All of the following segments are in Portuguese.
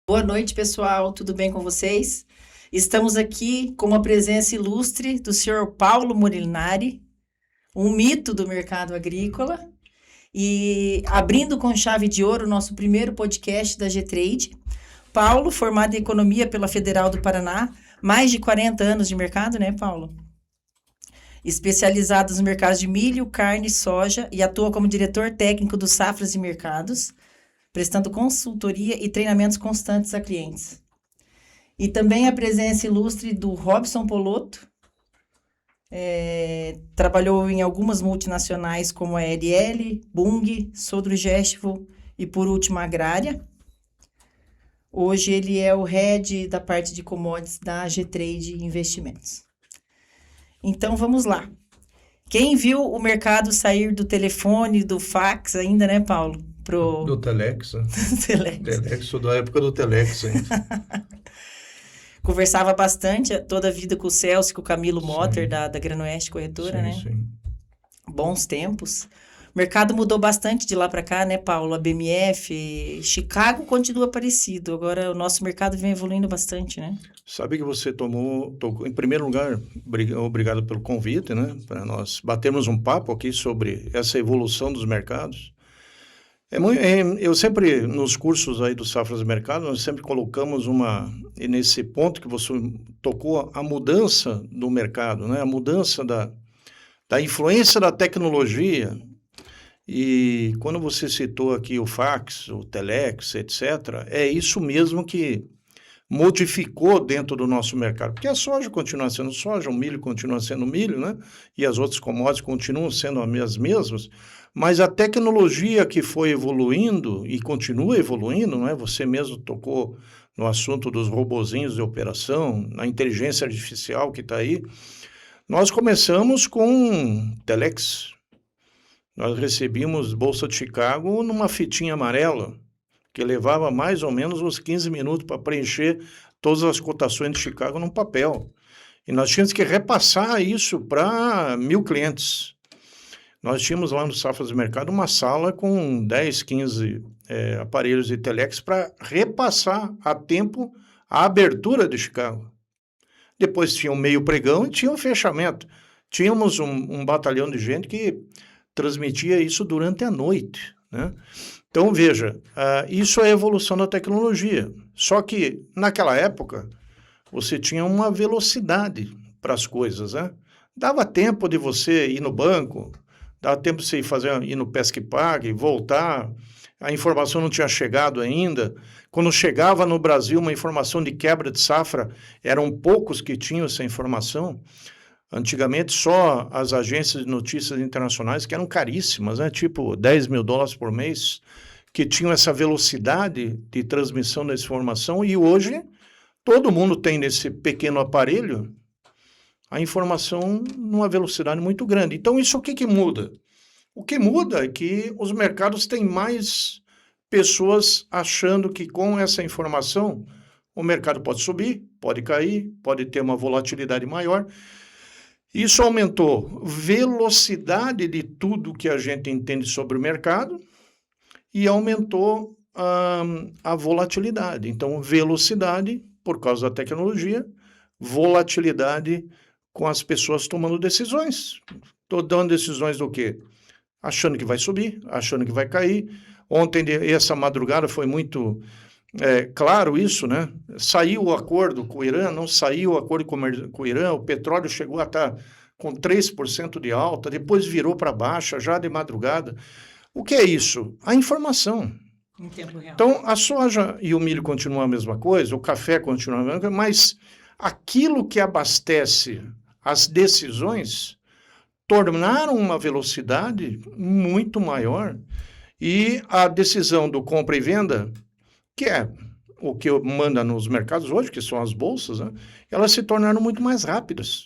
Boa noite, pessoal. Tudo bem com vocês? Estamos aqui com uma presença ilustre do senhor Paulo Molinari, um mito do mercado agrícola, e abrindo com chave de ouro o nosso primeiro podcast da G-Trade. Paulo, formado em Economia pela Federal do Paraná, mais de 40 anos de mercado, né, Paulo? Especializado nos mercados de milho, carne, soja e atua como diretor técnico do Safras e Mercados, prestando consultoria e treinamentos constantes a clientes. E também a presença ilustre do Robson Polotto, trabalhou em algumas multinacionais como a LL, Bunge, Sodrogestivo e, por último, a Agrária. Hoje ele é o head da parte de commodities da G-Trade Investimentos. Então, vamos lá. Quem viu o mercado sair do telefone, do fax ainda, né, Paulo? Do Telex, né? Telex, sou da época do Telex ainda. Conversava bastante toda a vida com o Celso, com o Camilo Motter, da Granoeste Corretora, né? Sim. Bons tempos. O mercado mudou bastante de lá para cá, né, Paulo? A BMF, Chicago continua parecido. Agora o nosso mercado vem evoluindo bastante, né? Sabe que você tocou, em primeiro lugar, obrigado pelo convite, né? Para nós batermos um papo aqui sobre essa evolução dos mercados. Eu sempre, nos cursos aí do Safras e Mercado, nós sempre colocamos e nesse ponto que você tocou, a mudança do mercado, né? A mudança da influência da tecnologia. E quando você citou aqui o fax, o telex, etc., é isso mesmo que modificou dentro do nosso mercado. Porque a soja continua sendo soja, o milho continua sendo milho, né? E as outras commodities continuam sendo as mesmas, mas a tecnologia que foi evoluindo e continua evoluindo, né? Você mesmo tocou no assunto dos robozinhos de operação, na inteligência artificial que está aí. Nós começamos com telex. Nós recebíamos Bolsa de Chicago numa fitinha amarela, que levava mais ou menos uns 15 minutos para preencher todas as cotações de Chicago num papel. E nós tínhamos que repassar isso para 1.000 clientes. Nós tínhamos lá no Safras e Mercado uma sala com 10, 15 aparelhos de telex para repassar a tempo a abertura de Chicago. Depois tinha um meio pregão e tinha um fechamento. Tínhamos um batalhão de gente que transmitia isso durante a noite, né? Então, veja, isso é a evolução da tecnologia. Só que, naquela época, você tinha uma velocidade para as coisas, né? Dava tempo de você ir no banco, dava tempo de você ir no Pesca e Pague, voltar, a informação não tinha chegado ainda. Quando chegava no Brasil uma informação de quebra de safra, eram poucos que tinham essa informação. Antigamente, só as agências de notícias internacionais, que eram caríssimas, né? Tipo $10 mil por mês, que tinham essa velocidade de transmissão da informação, e hoje todo mundo tem nesse pequeno aparelho a informação numa velocidade muito grande. Então, isso o que muda? O que muda é que os mercados têm mais pessoas achando que com essa informação o mercado pode subir, pode cair, pode ter uma volatilidade maior. Isso aumentou velocidade de tudo que a gente entende sobre o mercado e aumentou a volatilidade. Então, velocidade por causa da tecnologia, volatilidade com as pessoas tomando decisões. Estou dando decisões do quê? Achando que vai subir, achando que vai cair. Ontem, essa madrugada, foi muito claro isso, né? Saiu o acordo com o Irã, não saiu o acordo com o Irã, o petróleo chegou a estar com 3% de alta, depois virou para baixa, já de madrugada. O que é isso? A informação. Em tempo real. Então, a soja e o milho continuam a mesma coisa, o café continua a mesma coisa, mas aquilo que abastece as decisões tornaram uma velocidade muito maior, e a decisão do compra e venda, que é o que manda nos mercados hoje, que são as bolsas, né, elas se tornaram muito mais rápidas.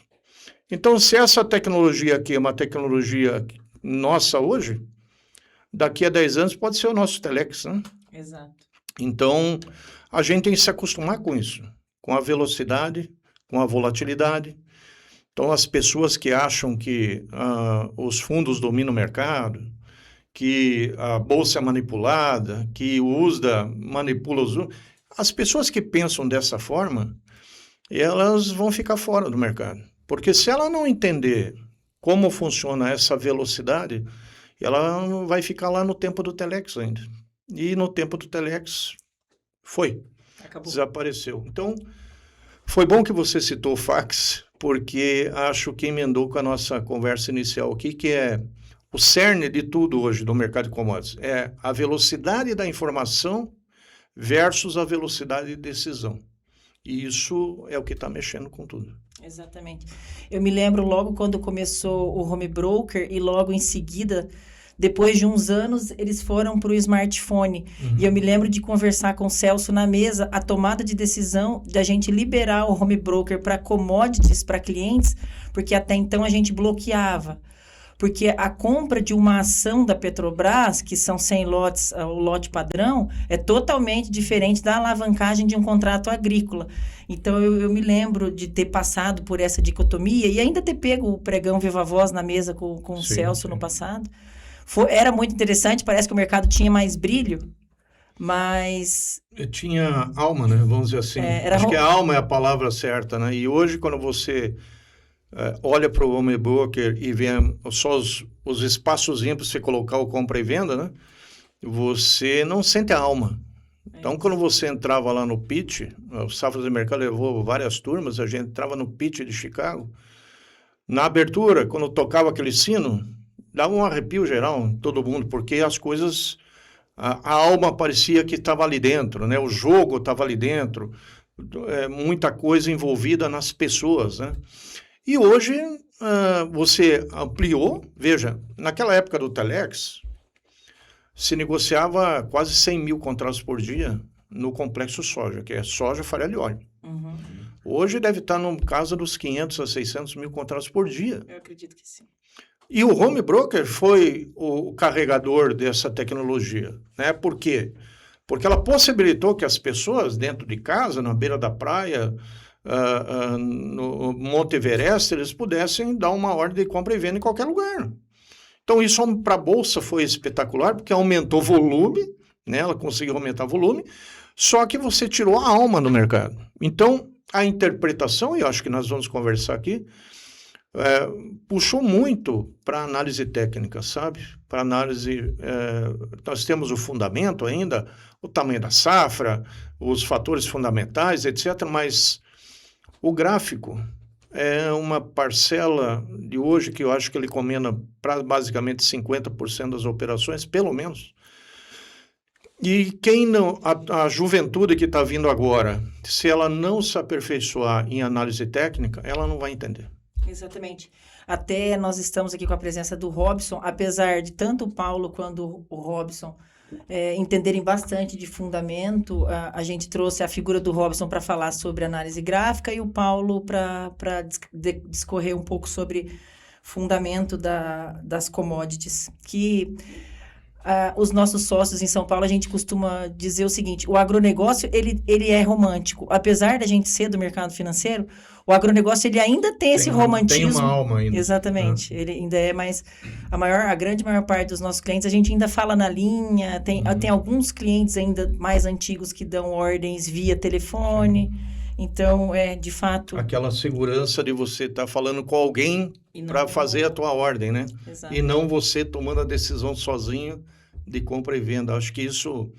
Então, se essa tecnologia aqui é uma tecnologia nossa hoje, daqui a 10 anos pode ser o nosso telex, né? Exato. Então, a gente tem que se acostumar com isso, com a velocidade, com a volatilidade. Então, as pessoas que acham que os fundos dominam o mercado, que a bolsa é manipulada, que o USDA manipula os... As pessoas que pensam dessa forma, elas vão ficar fora do mercado. Porque se ela não entender como funciona essa velocidade, ela vai ficar lá no tempo do Telex ainda. E no tempo do Telex, Acabou. Desapareceu. Então, foi bom que você citou o fax, porque acho que emendou com a nossa conversa inicial aqui, que é o cerne de tudo hoje do mercado de commodities. É a velocidade da informação versus a velocidade de decisão. E isso é o que está mexendo com tudo. Exatamente. Eu me lembro logo quando começou o home broker e logo em seguida, depois de uns anos, eles foram para o smartphone. E eu me lembro de conversar com o Celso na mesa, a tomada de decisão da gente liberar o home broker para commodities, para clientes, porque até então a gente bloqueava. Porque a compra de uma ação da Petrobras, que são 100 lotes, o lote padrão, é totalmente diferente da alavancagem de um contrato agrícola. Então, eu me lembro de ter passado por essa dicotomia e ainda ter pego o pregão Viva Voz na mesa com o Celso no passado. Era muito interessante, parece que o mercado tinha mais brilho, mas... Tinha alma, né? Vamos dizer assim. Acho que a alma é a palavra certa, né? E hoje, quando você... olha para o home broker e vê só os espaçozinhos para você colocar o compra e venda, né? Você não sente a alma. Então, quando você entrava lá no pitch, o Safra do Mercado levou várias turmas, a gente entrava no pitch de Chicago, na abertura, quando tocava aquele sino, dava um arrepio geral em todo mundo, porque as coisas, a alma parecia que estava ali dentro, né? O jogo estava ali dentro, muita coisa envolvida nas pessoas, né? E hoje você ampliou, veja, naquela época do Telex, se negociava quase 100 mil contratos por dia no complexo soja, que é soja, farelo e óleo. Hoje deve estar no caso dos 500 a 600 mil contratos por dia. Eu acredito que sim. E o home broker foi o carregador dessa tecnologia, né? Por quê? Porque ela possibilitou que as pessoas dentro de casa, na beira da praia, no Monte Everest, eles pudessem dar uma ordem de compra e venda em qualquer lugar. Então, isso para a Bolsa foi espetacular, porque aumentou volume, né? Ela conseguiu aumentar volume, só que você tirou a alma do mercado. Então, a interpretação, e eu acho que nós vamos conversar aqui, puxou muito para análise técnica, sabe? Para análise, nós temos o fundamento ainda, o tamanho da safra, os fatores fundamentais, etc., mas o gráfico é uma parcela de hoje que eu acho que ele comenda para basicamente 50% das operações, pelo menos. E quem não, a juventude que está vindo agora, se ela não se aperfeiçoar em análise técnica, ela não vai entender. Exatamente. Até nós estamos aqui com a presença do Robson, apesar de tanto o Paulo quanto o Robson entenderem bastante de fundamento, a gente trouxe a figura do Robson para falar sobre análise gráfica e o Paulo para discorrer um pouco sobre fundamento das commodities, que os nossos sócios em São Paulo, a gente costuma dizer o seguinte, o agronegócio, ele é romântico. Apesar da gente ser do mercado financeiro, o agronegócio, ele ainda tem esse romantismo. Tem uma alma ainda. Exatamente. Ele ainda é mais... A grande maior parte dos nossos clientes, a gente ainda fala na linha, tem alguns clientes ainda mais antigos que dão ordens via telefone. Então, de fato... Aquela segurança de você estar falando com alguém para fazer a tua ordem, né? Exato. E não você tomando a decisão sozinho de compra e venda. Acho que isso,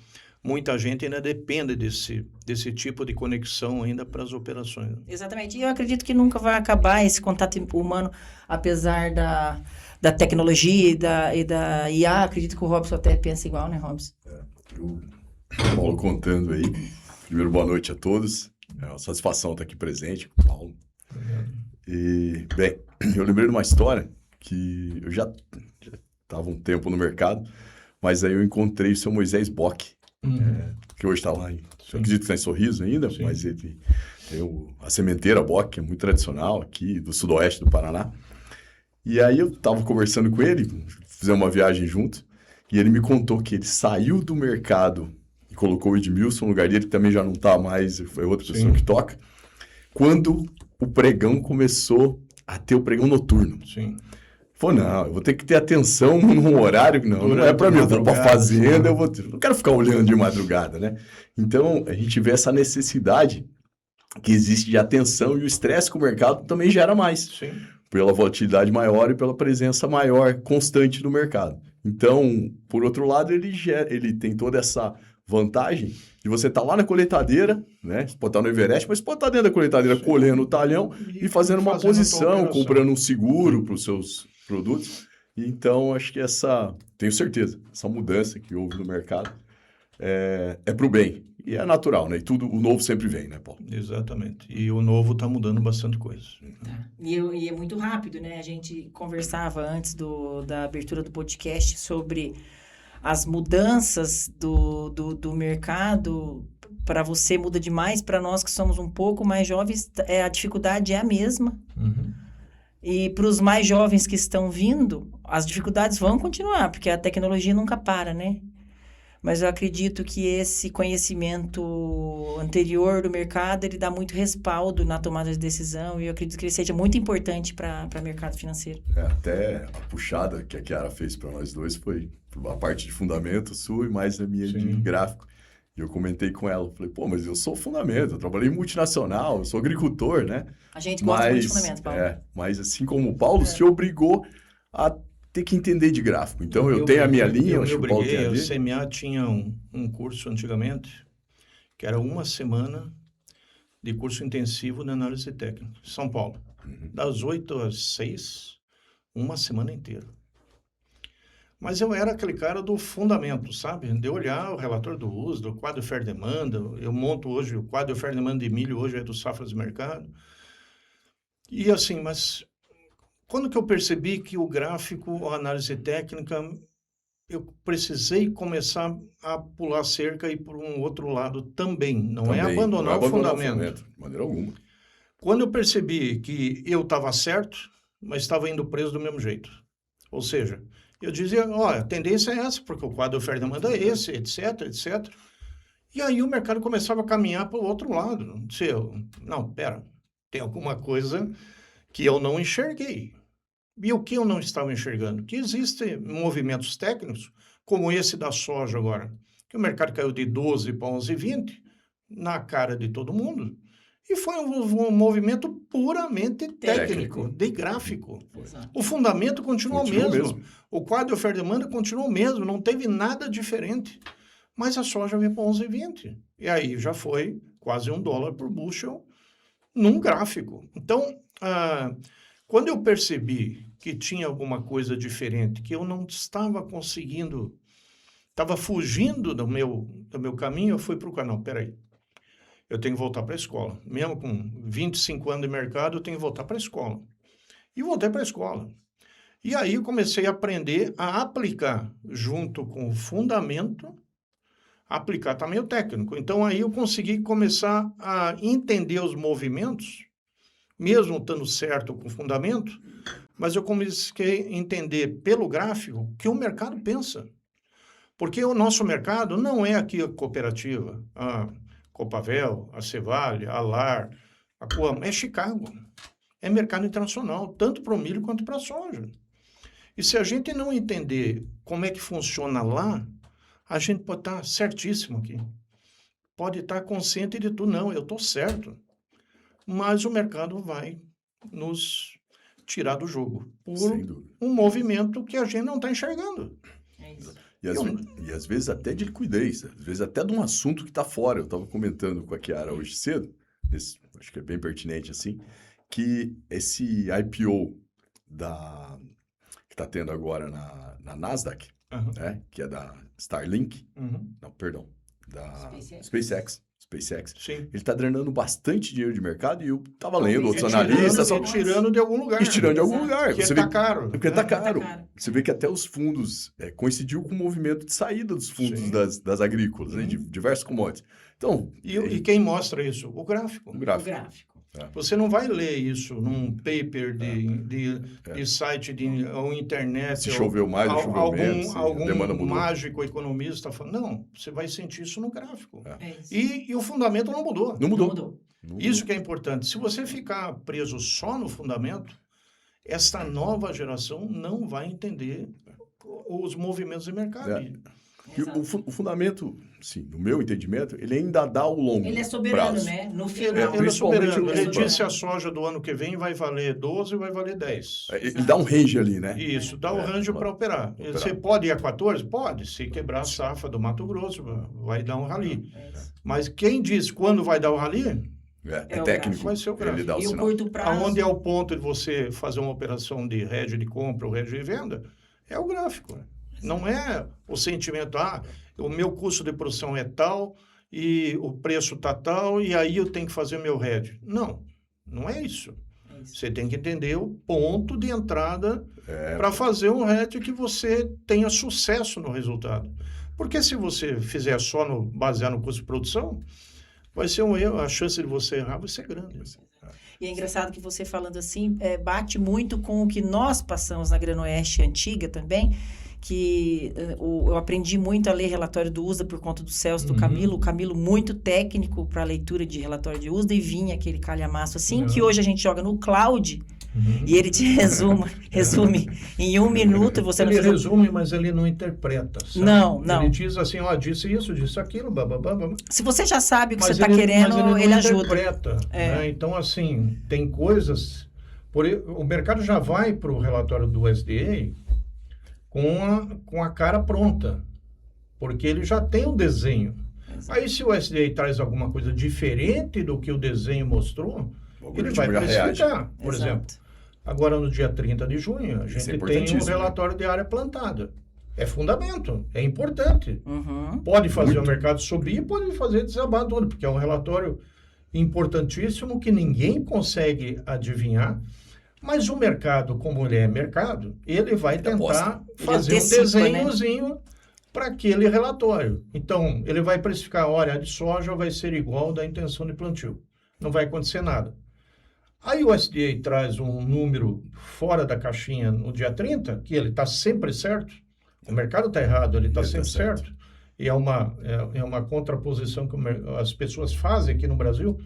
muita gente ainda depende desse tipo de conexão ainda para as operações. Exatamente. E eu acredito que nunca vai acabar esse contato humano, apesar da tecnologia e da IA. Acredito que o Robson até pensa igual, né, Robson? O Paulo contando aí. Primeiro, boa noite a todos. É uma satisfação estar aqui presente com o Paulo. E, bem, eu lembrei de uma história que eu já estava um tempo no mercado, mas aí eu encontrei o seu Moisés Bock, que hoje está lá, eu acredito que está em Sorriso ainda, sim, mas ele tem a sementeira Bock, que é muito tradicional aqui do sudoeste do Paraná. E aí eu estava conversando com ele, fizemos uma viagem junto, e ele me contou que ele saiu do mercado e colocou o Edmilson no lugar dele, que também já não está mais, foi outra pessoa, sim, que toca, quando o pregão começou a ter o pregão noturno. Sim. Pô, não, eu vou ter que ter atenção num horário que não é para mim. Eu vou para fazenda, não quero ficar olhando de madrugada, né? Então, a gente vê essa necessidade que existe de atenção e o estresse que o mercado também gera mais. Sim. Pela volatilidade maior e pela presença maior, constante no mercado. Então, por outro lado, ele tem toda essa vantagem de você estar lá na colheitadeira, né? Você pode estar no Everest, mas pode estar dentro da colheitadeira colhendo o talhão e fazendo uma posição, comprando um seguro para os seus produtos. Então, acho que tenho certeza, essa mudança que houve no mercado é para o bem. E é natural, né? E o novo sempre vem, né, Paulo? Exatamente. E o novo está mudando bastante coisa. Tá. E é muito rápido, né? A gente conversava antes da abertura do podcast sobre as mudanças do mercado. Para você muda demais, para nós que somos um pouco mais jovens, a dificuldade é a mesma. Uhum. E para os mais jovens que estão vindo, as dificuldades vão continuar, porque a tecnologia nunca para, né? Mas eu acredito que esse conhecimento anterior do mercado, ele dá muito respaldo na tomada de decisão e eu acredito que ele seja muito importante para o mercado financeiro. Até a puxada que a Chiara fez para nós dois foi a parte de fundamento sua e mais a minha de gráfico. E eu comentei com ela, falei, pô, mas eu sou fundamento, eu trabalhei em multinacional, eu sou agricultor, né? A gente gosta muito de fundamento, Paulo. Mas assim como o Paulo se obrigou a ter que entender de gráfico. Então, eu tenho a minha linha, eu acho que o Paulo tem a dele. dele. O CMA tinha um curso antigamente, que era 1 semana de curso intensivo de análise técnica, São Paulo. Das 8 às 6, 1 semana inteira. Mas eu era aquele cara do fundamento, sabe? De olhar o relatório do USDA, o quadro de oferta e demanda. Eu monto hoje o quadro de oferta e demanda de milho, hoje é do Safras de Mercado. E assim, mas quando que eu percebi que o gráfico, a análise técnica, eu precisei começar a pular cerca e ir por um outro lado também. Não é abandonar o fundamento. De maneira alguma. Quando eu percebi que eu estava certo, mas estava indo preso do mesmo jeito. Ou seja, eu dizia, olha, a tendência é essa, porque o quadro de oferta e demanda é esse, etc, etc. E aí o mercado começava a caminhar para o outro lado. Não, pera, tem alguma coisa que eu não enxerguei. E o que eu não estava enxergando? Que existem movimentos técnicos, como esse da soja agora, que o mercado caiu de 12 para 11,20, na cara de todo mundo, e foi um movimento puramente técnico, de gráfico. Exato. O fundamento continuou mesmo. O quadro de oferta e demanda continuou mesmo, não teve nada diferente. Mas a soja veio para 11,20. E aí já foi quase $1 por bushel num gráfico. Então, quando eu percebi que tinha alguma coisa diferente, que eu não estava conseguindo, estava fugindo do meu caminho, eu fui para o canal. Peraí, eu tenho que voltar para a escola. Mesmo com 25 anos de mercado, eu tenho que voltar para a escola. E voltei para a escola. E aí eu comecei a aprender a aplicar, junto com o fundamento, aplicar também o técnico. Então aí eu consegui começar a entender os movimentos, mesmo estando certo com o fundamento, mas eu comecei a entender pelo gráfico que o mercado pensa. Porque o nosso mercado não é aqui a cooperativa, a Copavel, a Cevale, a Lar, a Coam, é Chicago. É mercado internacional, tanto para o milho quanto para a soja. E se a gente não entender como é que funciona lá, a gente pode estar certíssimo aqui. Pode estar consciente de tudo. Não, eu estou certo. Mas o mercado vai nos tirar do jogo por um movimento que a gente não está enxergando. É isso. E às vezes até de liquidez, às vezes até de um assunto que está fora. Eu estava comentando com a Chiara hoje cedo, acho que é bem pertinente assim, que esse IPO que está tendo agora na Nasdaq, né, que é da Starlink, não, perdão, da SpaceX. Sim. Ele está drenando bastante dinheiro de mercado e eu estava lendo outros analistas. Tirando de algum lugar. Tirando de algum lugar. Porque está caro. Porque está caro. Você vê que até os fundos coincidiu com o movimento de saída dos fundos das agrícolas, né, de diversos commodities. Então, e quem mostra isso? O gráfico. O gráfico. Você não vai ler isso num paper de site ou internet. Se choveu mais ou choveu menos. Algum mágico economista falando. Não, você vai sentir isso no gráfico. E o fundamento não mudou. Não mudou. Isso que é importante. Se você ficar preso só no fundamento, Esta nova geração não vai entender os movimentos de mercado. E o fundamento, sim, no meu entendimento, ele ainda dá o longo Ele é soberano, prazo. né? No Ele final. é soberano. Ele principalmente disse a soja do ano que vem vai valer 12 e vai valer 10. Ele dá um range ali, né? Isso, dá o range para operar. Você pode ir a 14? Pode. Se quebrar a safra do Mato Grosso, vai dar um rally. Mas quem diz quando vai dar o rally, É o técnico, vai ser o gráfico. ele dá o E o sinal. curto prazo. aonde é o ponto de você fazer uma operação de hedge de compra ou hedge de venda, é o gráfico. Não é o sentimento, o meu custo de produção é tal e o preço está tal e aí eu tenho que fazer meu hedge. Não, não é isso. Você tem que entender o ponto de entrada para fazer um hedge que você tenha sucesso no resultado. Porque se você fizer só basear no custo de produção, vai ser um erro, a chance de você errar vai ser grande. E é engraçado que você falando assim, bate muito com o que nós passamos na Granoeste antiga também, que eu aprendi muito a ler relatório do USDA por conta do Celso, do Camilo. O Camilo muito técnico para leitura de relatório de USDA, e vinha aquele calhamaço assim, que hoje a gente joga no cloud, e ele te resume em 1 minuto, e você Ele não precisa... resume, mas ele não interpreta. Sabe? Não. Ele diz assim, disse isso, disse aquilo, bababá. Se você já sabe o que Mas você está querendo, mas ele não ajuda. interpreta, né? Então, assim, tem coisas... o mercado já vai para o relatório do USDA com a cara pronta, porque ele já tem o desenho. Aí, se o USDA traz alguma coisa diferente do que o desenho mostrou, ele vai precificar. Por exemplo, agora no dia 30 de junho, a gente tem um relatório de área plantada. É fundamento, é importante. Pode fazer o mercado subir, pode fazer desabar tudo, porque é um relatório importantíssimo que ninguém consegue adivinhar. Mas o mercado, como ele é mercado, ele vai tentar fazer um desenhozinho para aquele relatório. Então, ele vai precificar, olha, a de soja vai ser igual da intenção de plantio. Não vai acontecer nada. Aí o USDA traz um número fora da caixinha no dia 30, que ele está sempre certo. O mercado está errado, ele está sempre certo. E é uma contraposição que as pessoas fazem aqui no Brasil.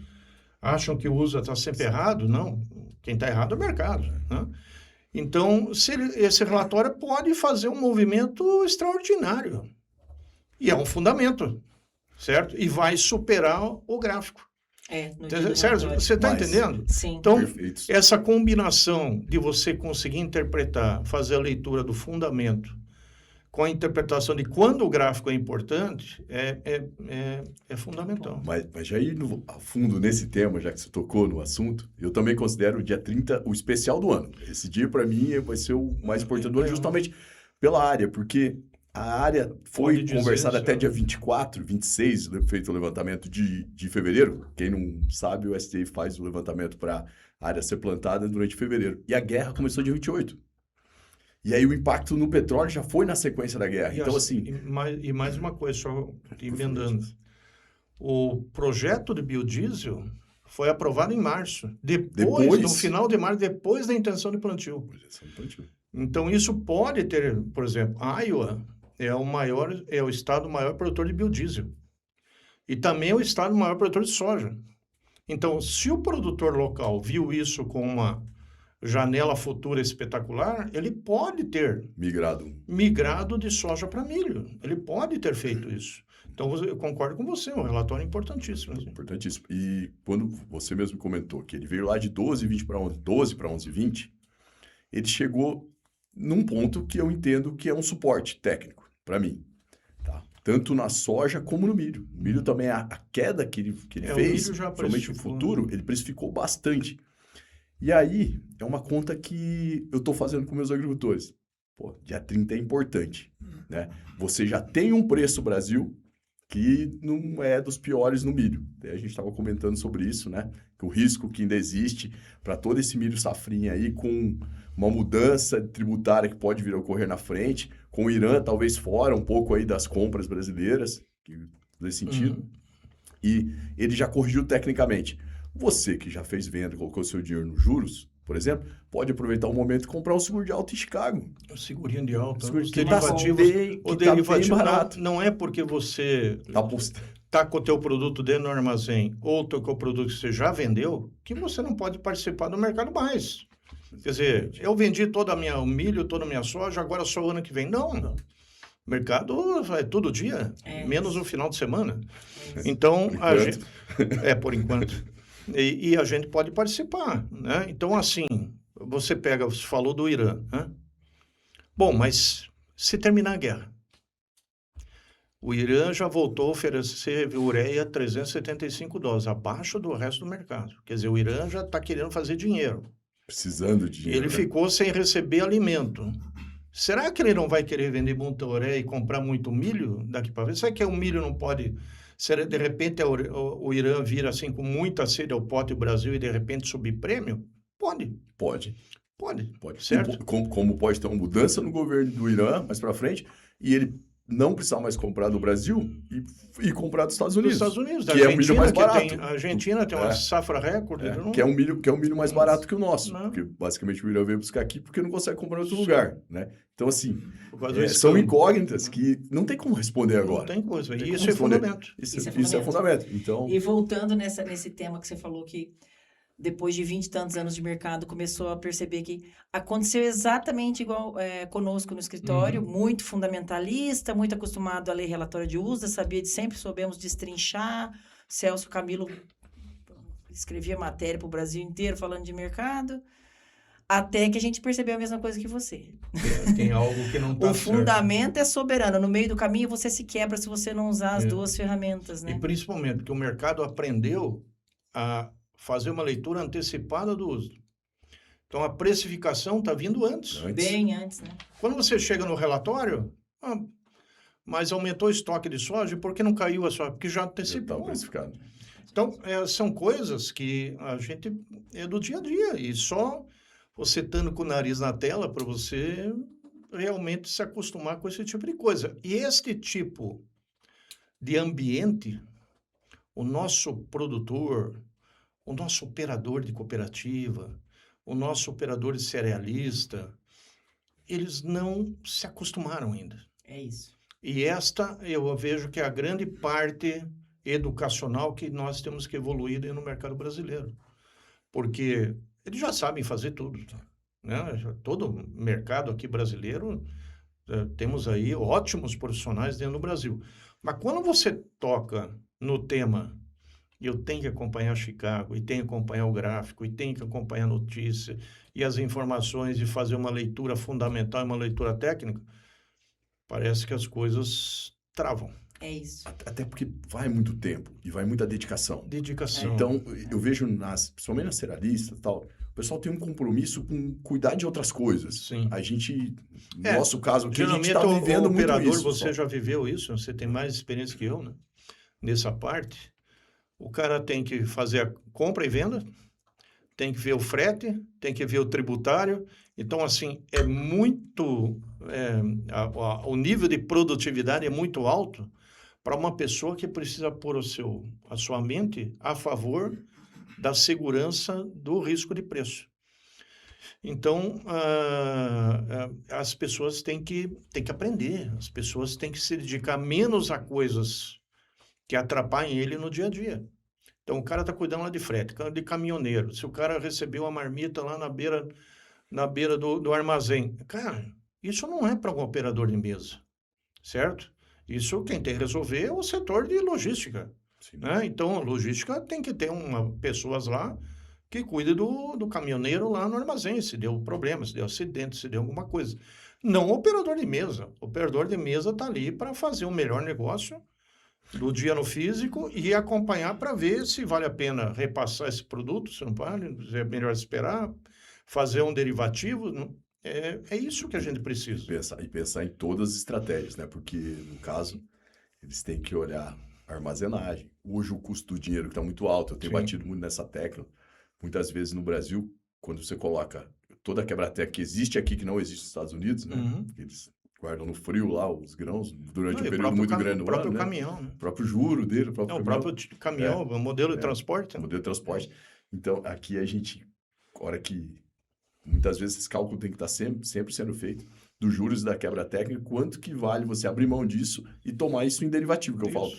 Acham que o USA está sempre errado. Não, quem está errado é o mercado. Né? Então, esse relatório pode fazer um movimento extraordinário. E é um fundamento, certo? E vai superar o gráfico. Certo? Você está entendendo? Sim. Então, essa combinação de você conseguir interpretar, fazer a leitura do fundamento, com a interpretação de quando o gráfico é importante, é fundamental. Mas já indo a fundo nesse tema, já que você tocou no assunto, eu também considero o dia 30 o especial do ano. Esse dia, para mim, vai ser o mais importante do ano, justamente pela área, porque a área foi conversada até dia 24, 26, feito o levantamento de fevereiro. Quem não sabe, o USDA faz o levantamento para a área ser plantada durante fevereiro. E a guerra começou dia 28. E aí o impacto no petróleo já foi na sequência da guerra. Então, assim... E mais uma coisa, só emendando. O projeto de biodiesel foi aprovado em março. Depois, no final de março, depois da intenção de plantio. Então, isso pode ter, por exemplo, Iowa é o estado maior produtor de biodiesel. E também é o estado maior produtor de soja. Então, se o produtor local viu isso com uma janela futura espetacular, ele pode ter migrado de soja para milho. Ele pode ter feito isso. Então, eu concordo com você, um relatório importantíssimo. Assim. Importantíssimo. E quando você mesmo comentou que ele veio lá de 12 para 11,20, ele chegou num ponto que eu entendo que é um suporte técnico para mim. Tá? Tanto na soja como no milho. O milho também, a queda que ele fez, principalmente no futuro, ele precificou bastante. E aí, é uma conta que eu estou fazendo com meus agricultores. Pô, dia 30 é importante, né? Você já tem um preço Brasil que não é dos piores no milho. A gente estava comentando sobre isso, né? Que o risco que ainda existe para todo esse milho safrinha aí, com uma mudança tributária que pode vir a ocorrer na frente, com o Irã talvez fora um pouco aí das compras brasileiras, nesse sentido. E ele já corrigiu tecnicamente. Você que já fez venda, colocou seu dinheiro nos juros, por exemplo, pode aproveitar o momento e comprar um seguro de alta em Chicago. O segurinho de alta. Os derivativos não é porque você está com o teu produto dentro do armazém ou com o produto que você já vendeu, que você não pode participar do mercado mais. Quer dizer, eu vendi o milho, toda a minha soja, agora só o ano que vem. Não. O mercado vai todo dia, menos no final de semana. Então, por enquanto. E a gente pode participar, né? Então, assim, você falou do Irã, né? Bom, mas se terminar a guerra, o Irã já voltou a oferecer ureia a $375, abaixo do resto do mercado. Quer dizer, o Irã já está querendo fazer dinheiro. Precisando de dinheiro. Ele ficou sem receber alimento. Será que ele não vai querer vender muita ureia e comprar muito milho daqui para ver? Será que o milho não pode... Será de repente o Irã vira assim com muita sede ao pote o Brasil e de repente subir prêmio? Pode. Pode. Certo? Como pode ter uma mudança no governo do Irã mais para frente e ele não precisar mais comprar do Brasil e comprar dos Estados Unidos. Que é um milho mais barato. A Argentina tem uma safra recorde. Que é um milho mais barato que o nosso. Porque basicamente o Irã veio buscar aqui porque não consegue comprar em outro lugar, né? Então, assim, são incógnitas que não tem como responder agora. Não tem coisa. E isso é fundamento. Isso é fundamento. Então... E voltando nesse tema que você falou que depois de 20 e tantos anos de mercado, começou a perceber que aconteceu exatamente igual conosco no escritório, muito fundamentalista, muito acostumado a ler relatório de USDA, sempre soubemos destrinchar. Celso Camilo escrevia matéria para o Brasil inteiro falando de mercado, até que a gente percebeu a mesma coisa que você. Tem algo que não está certo. O fundamento é soberano. No meio do caminho, você se quebra se você não usar as duas ferramentas, né? E principalmente porque o mercado aprendeu a fazer uma leitura antecipada do uso. Então, a precificação está vindo antes. Bem antes, né? Quando você chega no relatório, mas aumentou o estoque de soja, por que não caiu a soja? Porque já antecipou. Precificado. Então, são coisas que a gente é do dia a dia. E só você estando com o nariz na tela para você realmente se acostumar com esse tipo de coisa. E este tipo de ambiente, o nosso produtor, o nosso operador de cooperativa, o nosso operador de cerealista, eles não se acostumaram ainda. É isso. E esta eu vejo que é a grande parte educacional que nós temos que evoluir no mercado brasileiro. Porque eles já sabem fazer tudo. Né? Todo mercado aqui brasileiro, temos aí ótimos profissionais dentro do Brasil. Mas quando você toca no tema... eu tenho que acompanhar Chicago, e tenho que acompanhar o gráfico, e tenho que acompanhar a notícia, e as informações, e fazer uma leitura fundamental, uma leitura técnica, parece que as coisas travam. É isso. Até porque vai muito tempo, e vai muita dedicação. Dedicação. Então, eu vejo, principalmente nas cerealistas e tal, o pessoal tem um compromisso com cuidar de outras coisas. Sim. A gente, no nosso caso aqui, a gente está vivendo o operador, muito isso. Você já viveu isso, você tem mais experiência que eu, né? Nessa parte. O cara tem que fazer a compra e venda, tem que ver o frete, tem que ver o tributário. Então, assim, é muito... o nível de produtividade é muito alto para uma pessoa que precisa pôr a sua mente a favor da segurança do risco de preço. Então, as pessoas têm que aprender, as pessoas têm que se dedicar menos a coisas que atrapalhem ele no dia a dia. Então, o cara está cuidando lá de frete, de caminhoneiro. Se o cara recebeu a marmita lá na beira do armazém. Cara, isso não é para um operador de mesa, certo? Isso quem tem que resolver é o setor de logística. Né? Então, a logística tem que ter pessoas lá que cuidem do caminhoneiro lá no armazém, se deu problema, se deu acidente, se deu alguma coisa. Não o operador de mesa. O operador de mesa está ali para fazer o melhor negócio do dia no físico e acompanhar para ver se vale a pena repassar esse produto, se não vale, é melhor esperar, fazer um derivativo. É isso que a gente precisa. E pensar em todas as estratégias, né? Porque, no caso, eles têm que olhar a armazenagem. Hoje, o custo do dinheiro está muito alto. Eu tenho batido muito nessa tecla. Muitas vezes no Brasil, quando você coloca toda a quebra-teca que existe aqui, que não existe nos Estados Unidos, né? Eles guardam no frio lá os grãos durante um período muito grande do ano. O próprio caminhão, né? O próprio juro dele, o próprio caminhão, o modelo de transporte. O modelo de transporte. Então, aqui a gente, hora que muitas vezes esse cálculo tem que estar sempre sendo feito dos juros da quebra técnica, quanto que vale você abrir mão disso e tomar isso em derivativo, que eu falo.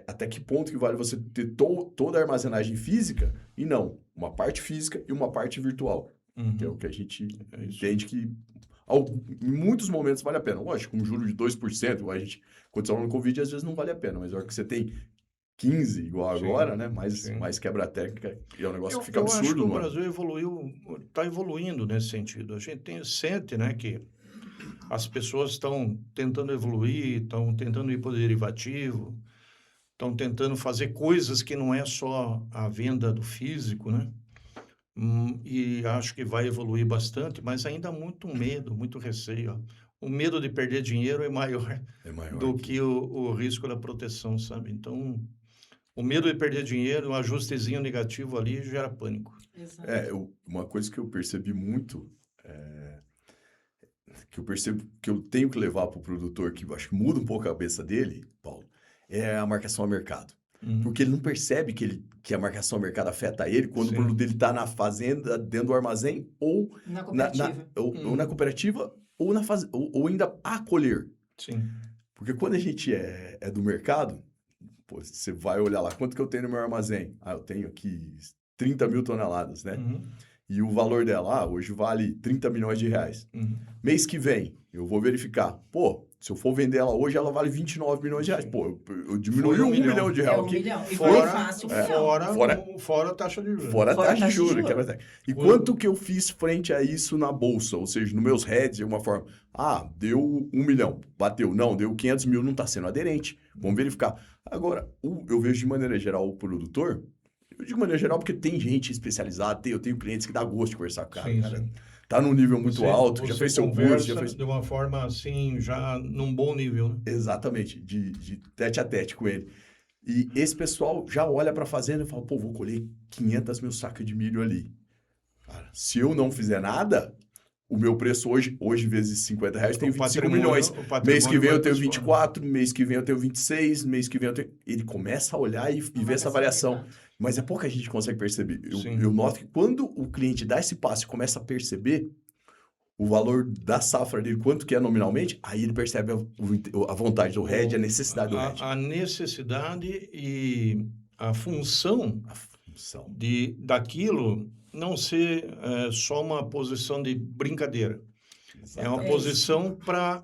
Até que ponto que vale você ter toda a armazenagem física e não uma parte física e uma parte virtual. que é o que a gente entende que em muitos momentos vale a pena. Lógico, um juro de 2%, a gente, quando você fala no Covid, às vezes não vale a pena, mas a hora que você tem 15, igual agora, né? Mais quebra técnica, e é um negócio que fica absurdo. Eu acho que o Brasil está evoluindo nesse sentido. A gente sente, né, que as pessoas estão tentando evoluir, estão tentando ir para o derivativo, estão tentando fazer coisas que não é só a venda do físico, né? E acho que vai evoluir bastante, mas ainda há muito medo, muito receio. Ó. O medo de perder dinheiro é maior do que o risco da proteção, sabe? Então, o medo de perder dinheiro, um ajustezinho negativo ali gera pânico. Uma coisa que eu percebi muito, que eu percebo que eu tenho que levar para o produtor, que eu acho que muda um pouco a cabeça dele, Paulo, é a marcação a mercado. Porque ele não percebe que a marcação a mercado afeta ele quando o produto dele está na fazenda, dentro do armazém, ou na cooperativa. Ou na cooperativa, ou ainda a colher. Sim. Porque quando a gente é do mercado, pô, você vai olhar lá, quanto que eu tenho no meu armazém? Eu tenho aqui 30 mil toneladas, né? E o valor dela, hoje vale 30 milhões de reais. Mês que vem, eu vou verificar. Pô, se eu for vender ela hoje, ela vale 29 milhões de reais. Pô, eu diminui 1 milhão de reais. Milhão. E Fora a taxa de juros. Fora a taxa de juros. E quanto que eu fiz frente a isso na bolsa? Ou seja, nos meus hedges, de alguma forma. Deu 1 milhão. Bateu. Não, deu 500 mil, não está sendo aderente. Vamos verificar. Agora, eu vejo de maneira geral o produtor. Eu digo de maneira geral porque tem gente especializada. Eu tenho clientes que dá gosto de conversar com o cara. Sim. Tá num nível muito alto, já fez seu curso. De uma forma assim, já num bom nível, né? Exatamente, de tete a tete com ele. E esse pessoal já olha para a fazenda e fala, pô, vou colher 500 mil sacas de milho ali. Cara, se eu não fizer nada, o meu preço hoje vezes 50 reais, tem 25 milhões. Mês que vem eu tenho 24, mês que vem eu tenho 26, mês que vem eu tenho... Ele começa a olhar e ver essa variação. Mas é pouca gente consegue perceber. Eu noto que quando o cliente dá esse passo e começa a perceber o valor da safra dele, quanto que é nominalmente, aí ele percebe a vontade do hedge, a necessidade do hedge. A necessidade e a função daquilo não ser só uma posição de brincadeira. Exatamente. É uma posição para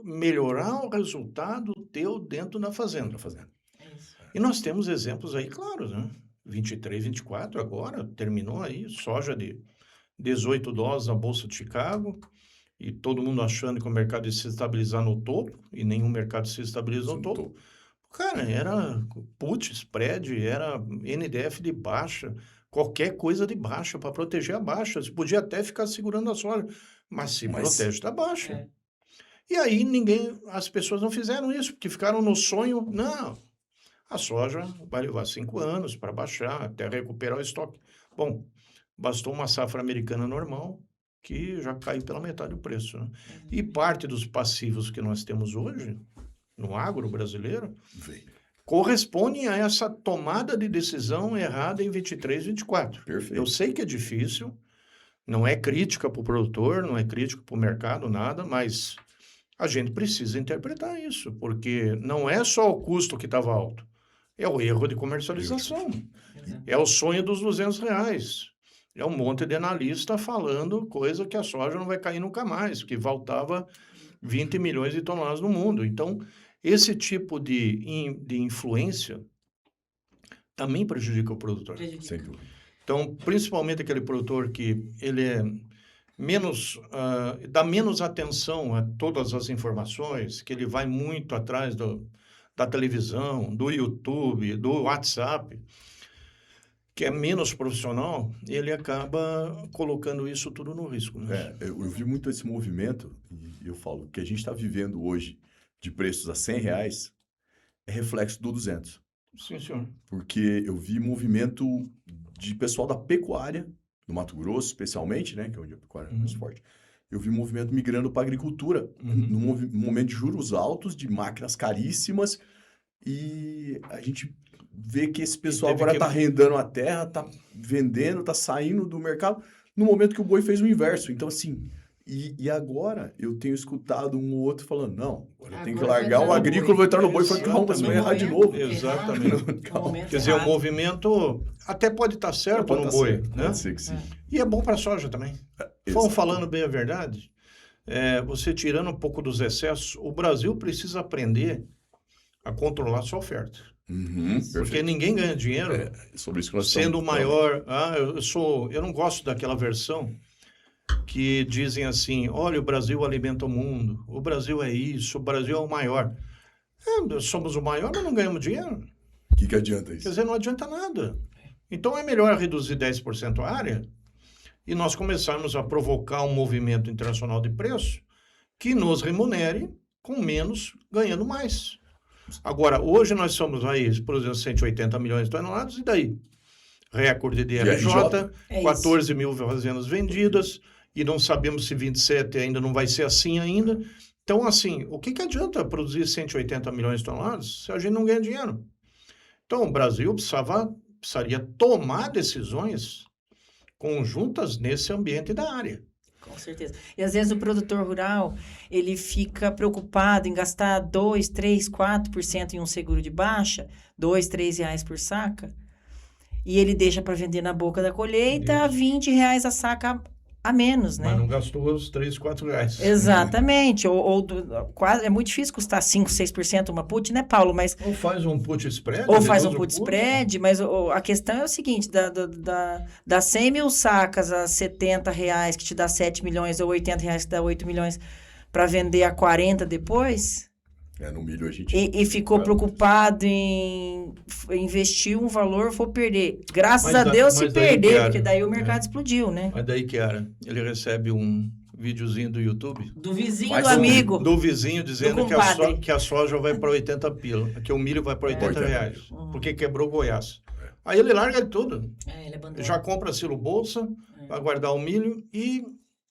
melhorar o resultado teu dentro da fazenda. E nós temos exemplos aí, claro, né? 23, 24 agora, terminou aí, soja de $18 na Bolsa de Chicago, e todo mundo achando que o mercado ia se estabilizar no topo, e nenhum mercado se estabiliza no topo. Cara, era put, spread, era NDF de baixa, qualquer coisa de baixa, para proteger a baixa. Você podia até ficar segurando a soja, mas protege da baixa. E aí as pessoas não fizeram isso, porque ficaram no sonho, não, a soja vai levar 5 anos para baixar, até recuperar o estoque. Bom, bastou uma safra americana normal, que já caiu pela metade do preço. Né? E parte dos passivos que nós temos hoje, no agro brasileiro, correspondem a essa tomada de decisão errada em 23, 24. Perfeito. Eu sei que é difícil, não é crítica para o produtor, não é crítica para o mercado, nada, mas a gente precisa interpretar isso, porque não é só o custo que estava alto, é o erro de comercialização, é o sonho dos R$200. É um monte de analista falando coisa que a soja não vai cair nunca mais, que faltava 20 milhões de toneladas no mundo. Então, esse tipo de influência também prejudica o produtor. Sem dúvida. Então, principalmente aquele produtor que ele é dá menos atenção a todas as informações, que ele vai muito atrás da televisão, do YouTube, do WhatsApp, que é menos profissional, ele acaba colocando isso tudo no risco. Né? Eu vi muito esse movimento, e eu falo que a gente está vivendo hoje de preços a R$100 é reflexo do 200. Sim, senhor. Porque eu vi movimento de pessoal da pecuária, no Mato Grosso especialmente, né, que é onde a pecuária é mais forte. Eu vi movimento migrando para a agricultura, num momento de juros altos, de máquinas caríssimas, e a gente vê que esse pessoal agora está arrendando a terra, está vendendo, está saindo do mercado, no momento que o boi fez o inverso. Então, assim, E agora eu tenho escutado um ou outro falando, não, agora eu tenho que Agora largar vai o entrar no agrícola, boi. vou entrar no boi. Eu falei, calma, você vai errar de novo. Exatamente. Calma. Quer dizer, o movimento até pode estar certo Pode no tá boi, certo, né? pode ser que sim. E é bom para a soja também. Vamos falando bem a verdade, você tirando um pouco dos excessos, o Brasil precisa aprender a controlar sua oferta. Uhum, Porque perfeito. ninguém ganha dinheiro Sobre isso que nós sendo o estamos maior. Eu não gosto daquela versão que dizem assim: olha, o Brasil alimenta o mundo, o Brasil é isso, o Brasil é o maior. Somos o maior, mas não ganhamos dinheiro. O que adianta Quer isso? dizer, não adianta nada. Então é melhor reduzir 10% a área e nós começarmos a provocar um movimento internacional de preço que nos remunere com menos, ganhando mais. Agora, hoje nós somos aí, por exemplo, 180 milhões de toneladas, e daí? Recorde de RJ, É 14 mil fazendas vendidas, e não sabemos se 27 ainda não vai ser assim ainda. Então, assim, o que adianta produzir 180 milhões de toneladas se a gente não ganha dinheiro? Então, o Brasil precisaria tomar decisões conjuntas nesse ambiente da área. Com certeza. E às vezes o produtor rural, ele fica preocupado em gastar 2, 3, 4% em um seguro de baixa, 2, 3 reais por saca, e ele deixa para vender na boca da colheita a 20 reais a saca a menos, né? Mas não gastou os 3, 4 reais. Exatamente. Quase, é muito difícil custar 5, 6% uma put, né, Paulo? Mas Ou faz um put spread. ou faz um reduz o put custo. spread, mas a questão é o seguinte, das 100 mil sacas a 70 reais, que te dá 7 milhões, ou 80 reais, que dá 8 milhões, para vender a 40 depois, No milho a gente... e ficou preocupado em investir um valor, vou perder. Graças a Deus se mas daí, perder, Chiara, porque daí o mercado explodiu, né? Mas daí, Chiara, ele recebe um videozinho do YouTube Do vizinho, Mas do amigo. do vizinho dizendo Do compadre. que a soja vai para 80 pila, que o milho vai para 80 reais, porque quebrou Goiás. Aí ele larga tudo. Ele abandona. Já compra silo bolsa para guardar o milho e,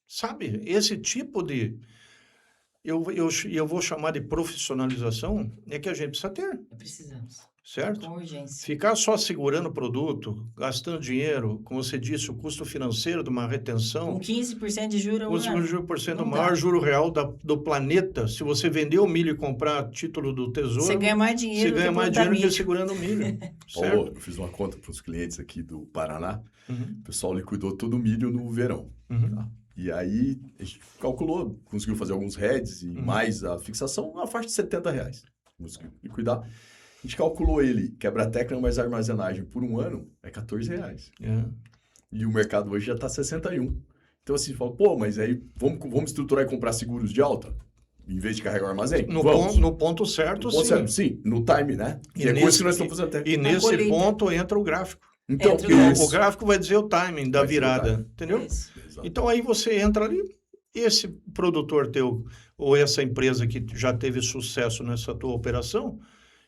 sabe, esse tipo de... Eu vou chamar de profissionalização, é que a gente precisa ter, Precisamos. certo? Com urgência. Ficar só segurando o produto, gastando dinheiro, como você disse, o custo financeiro de uma retenção, Com 15% de juros ao custo ano. de juros por cento, Não o dá. maior juro real do planeta. Se você vender o milho e comprar título do Tesouro, Você ganha mais você dinheiro ganha do que mais plantar dinheiro que milho. segurando o milho. Paulo, Certo? eu fiz uma conta para os clientes aqui do Paraná. Uhum, O pessoal liquidou todo o milho no verão. uhum. Tá? E aí a gente calculou, conseguiu fazer alguns heads e mais a fixação na faixa de 70 reais. Conseguiu liquidar. A gente calculou ele, quebra-tecla mais armazenagem por um ano, é 14 reais. É. E o mercado hoje já está 61. Então assim, fala, pô, mas aí vamos estruturar e comprar seguros de alta? Em vez de carregar o armazém? Vamos. No ponto certo, No ponto sim. certo, sim, no time, né? E Que é nesse- coisa que nós estamos fazendo até. E nesse colheita. ponto entra o gráfico. Então, Entra Porque isso. o gráfico vai dizer o timing da Vai dizer o virada, timing. entendeu? Isso. Exato. Então aí você entra ali, esse produtor teu, ou essa empresa que já teve sucesso nessa tua operação,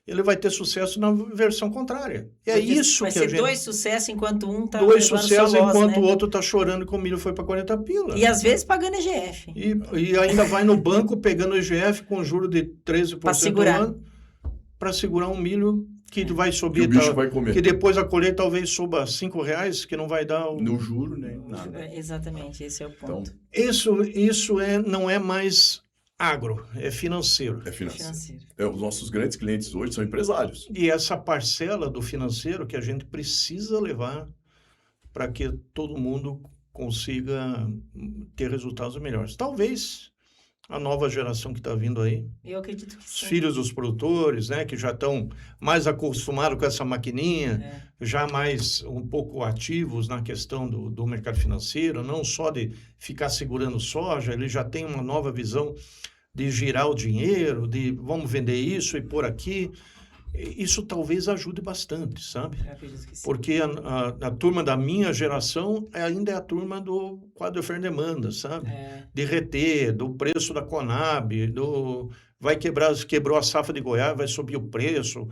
ele vai ter sucesso na versão contrária. E é isso Vai que ser a gente... dois sucessos enquanto um tá Dois levando sucessos sua loss, enquanto né? o outro tá chorando que o milho foi para 40 pila. E às vezes pagando EGF. E ainda vai no banco pegando o IGF com juro de 13% Pra segurar. ao ano para segurar um milho que vai Que subir, o bicho vai comer. que depois a colheita talvez suba R$5, que não vai dar o... No juro, nem nada. Exatamente, esse é o Então, ponto. Isso não é mais agro, é financeiro. é financeiro. Financeiro. Os nossos grandes clientes hoje são empresários. E essa parcela do financeiro que a gente precisa levar para que todo mundo consiga ter resultados melhores. Talvez a nova geração que está vindo aí, Eu acredito que os sim. filhos dos produtores, né, que já estão mais acostumados com essa maquininha, já mais um pouco ativos na questão do mercado financeiro, não só de ficar segurando soja, ele já tem uma nova visão de girar o dinheiro, de vamos vender isso e pôr aqui. Isso talvez ajude bastante, sabe? Eu acredito que sim. Porque a turma da minha geração ainda é a turma do quadro de oferta e demanda, sabe? De reter, do preço da Conab, quebrou a safra de Goiás, vai subir o preço,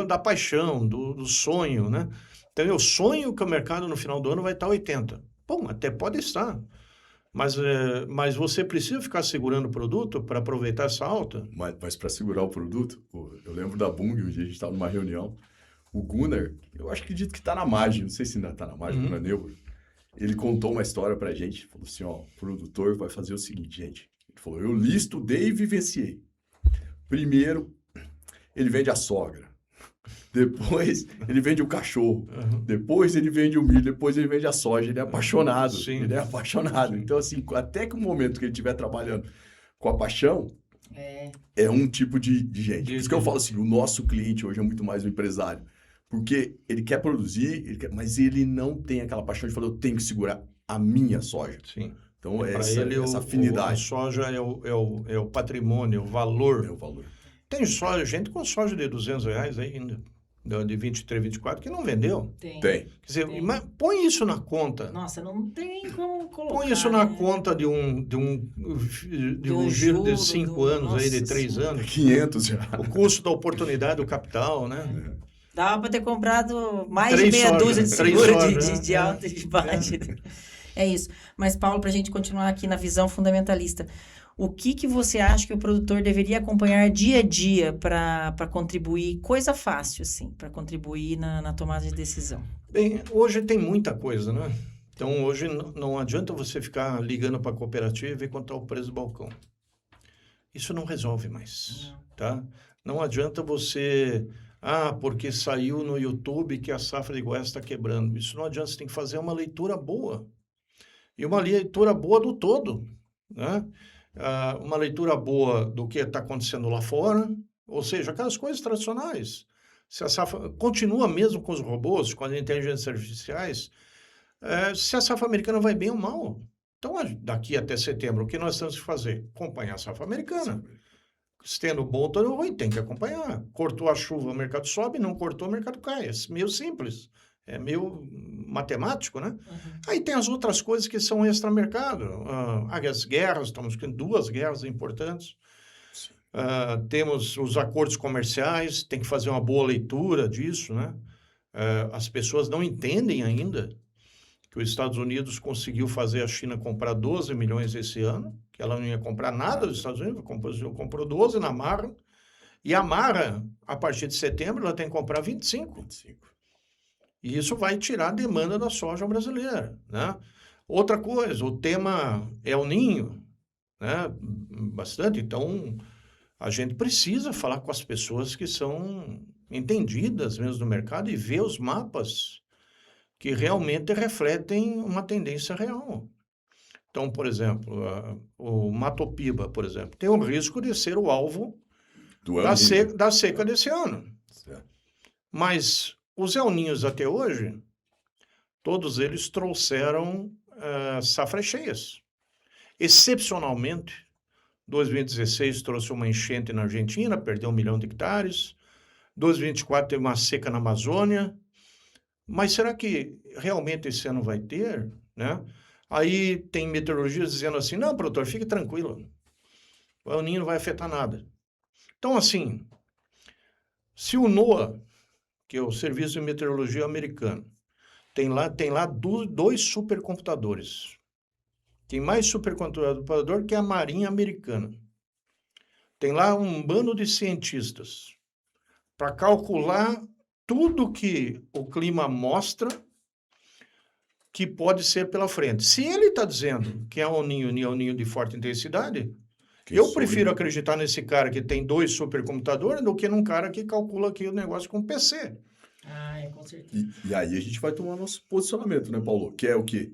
da paixão, do sonho, né? Então, eu sonho que o mercado no final do ano vai estar 80. Bom, até pode estar, mas você precisa ficar segurando o produto para aproveitar essa alta? Mas para segurar o produto, eu lembro da Bung, um dia a gente estava numa reunião, o Gunnar, eu acho que acredito que está na margem, não sei se ainda está na margem, na Neuber, ele contou uma história pra gente. Falou assim, ó, o produtor vai fazer o seguinte, gente. Ele falou, eu li, estudei e vivenciei. Primeiro, ele vende a sogra. Depois, ele vende o cachorro. Depois, ele vende o milho. Depois, ele vende a soja. Ele é apaixonado. Sim. Ele é apaixonado. Então, assim, até que o momento que ele estiver trabalhando com a paixão, é um tipo de gente. Por isso que eu falo assim, o nosso cliente hoje é muito mais um empresário. Porque ele quer produzir, mas ele não tem aquela paixão de falar, eu tenho que segurar a minha soja. Sim. Então, Para essa ele, essa afinidade. a soja é o patrimônio, o valor. É o valor. Tem soja, gente com soja de R$200 aí ainda, de 23, 24, que não vendeu. Tem. Quer dizer, Tem. mas põe isso na conta. Nossa, não tem como colocar. Põe isso na né? conta de um giro de juro, 5 anos, aí, de nossa 3 Senhora. anos. 500 já. O custo da oportunidade, do capital, né? Dava para ter comprado mais de 3 meia soja, dúzia de 3 seguro soja, de alta e de baixa. É isso. Mas, Paulo, para a gente continuar aqui na visão fundamentalista, o que você acha que o produtor deveria acompanhar dia a dia para contribuir, coisa fácil, assim, para contribuir na tomada de decisão? Bem, hoje tem muita coisa, né? Então, hoje não adianta você ficar ligando para a cooperativa e ver quanto está o preço do balcão. Isso não resolve mais, tá? Não adianta você... porque saiu no YouTube que a safra de Goiás está quebrando. Isso não adianta, você tem que fazer uma leitura boa. E uma leitura boa do todo, né? Uma leitura boa do que está acontecendo lá fora, ou seja, aquelas coisas tradicionais. Se a safra continua mesmo com os robôs, com as inteligências artificiais, se a safra americana vai bem ou mal. Então, daqui até setembro, o que nós temos que fazer? Acompanhar a safra americana. Tendo bom ou ruim, tem que acompanhar. Cortou a chuva, o mercado sobe, não cortou, o mercado cai. É meio simples, é meio matemático, né? Aí tem as outras coisas que são extramercado. As guerras, estamos com 2 guerras importantes. Temos os acordos comerciais, tem que fazer uma boa leitura disso, né? As pessoas não entendem ainda que os Estados Unidos conseguiu fazer a China comprar 12 milhões esse ano, que ela não ia comprar nada dos Estados Unidos, comprou 12 na marra, e a marra, a partir de setembro, ela tem que comprar 25. E isso vai tirar a demanda da soja brasileira, né? Outra coisa, o tema El Niño, né? Bastante, então a gente precisa falar com as pessoas que são entendidas mesmo do mercado e ver os mapas que realmente refletem uma tendência real. Então, por exemplo, o Mato Piba, por exemplo, tem o risco de ser o alvo da seca desse ano. Certo. Mas os El Niños até hoje, todos eles trouxeram safras cheias. Excepcionalmente, 2016 trouxe uma enchente na Argentina, perdeu 1 milhão de hectares. 2024 teve uma seca na Amazônia. Mas será que realmente esse ano vai ter, né? Aí tem meteorologistas dizendo assim, não, produtor, fique tranquilo, o El Niño não vai afetar nada. Então, assim, se o NOAA, que é o Serviço de Meteorologia americano, tem lá 2 supercomputadores. Tem mais supercomputador que a Marinha Americana. Tem lá um bando de cientistas para calcular tudo que o clima mostra que pode ser pela frente. Se ele está dizendo que é um ninho de forte intensidade, eu prefiro acreditar nesse cara que tem 2 supercomputadores do que num cara que calcula aqui o negócio com PC. Com certeza. E aí a gente vai tomar nosso posicionamento, né, Paulo? Que é o quê?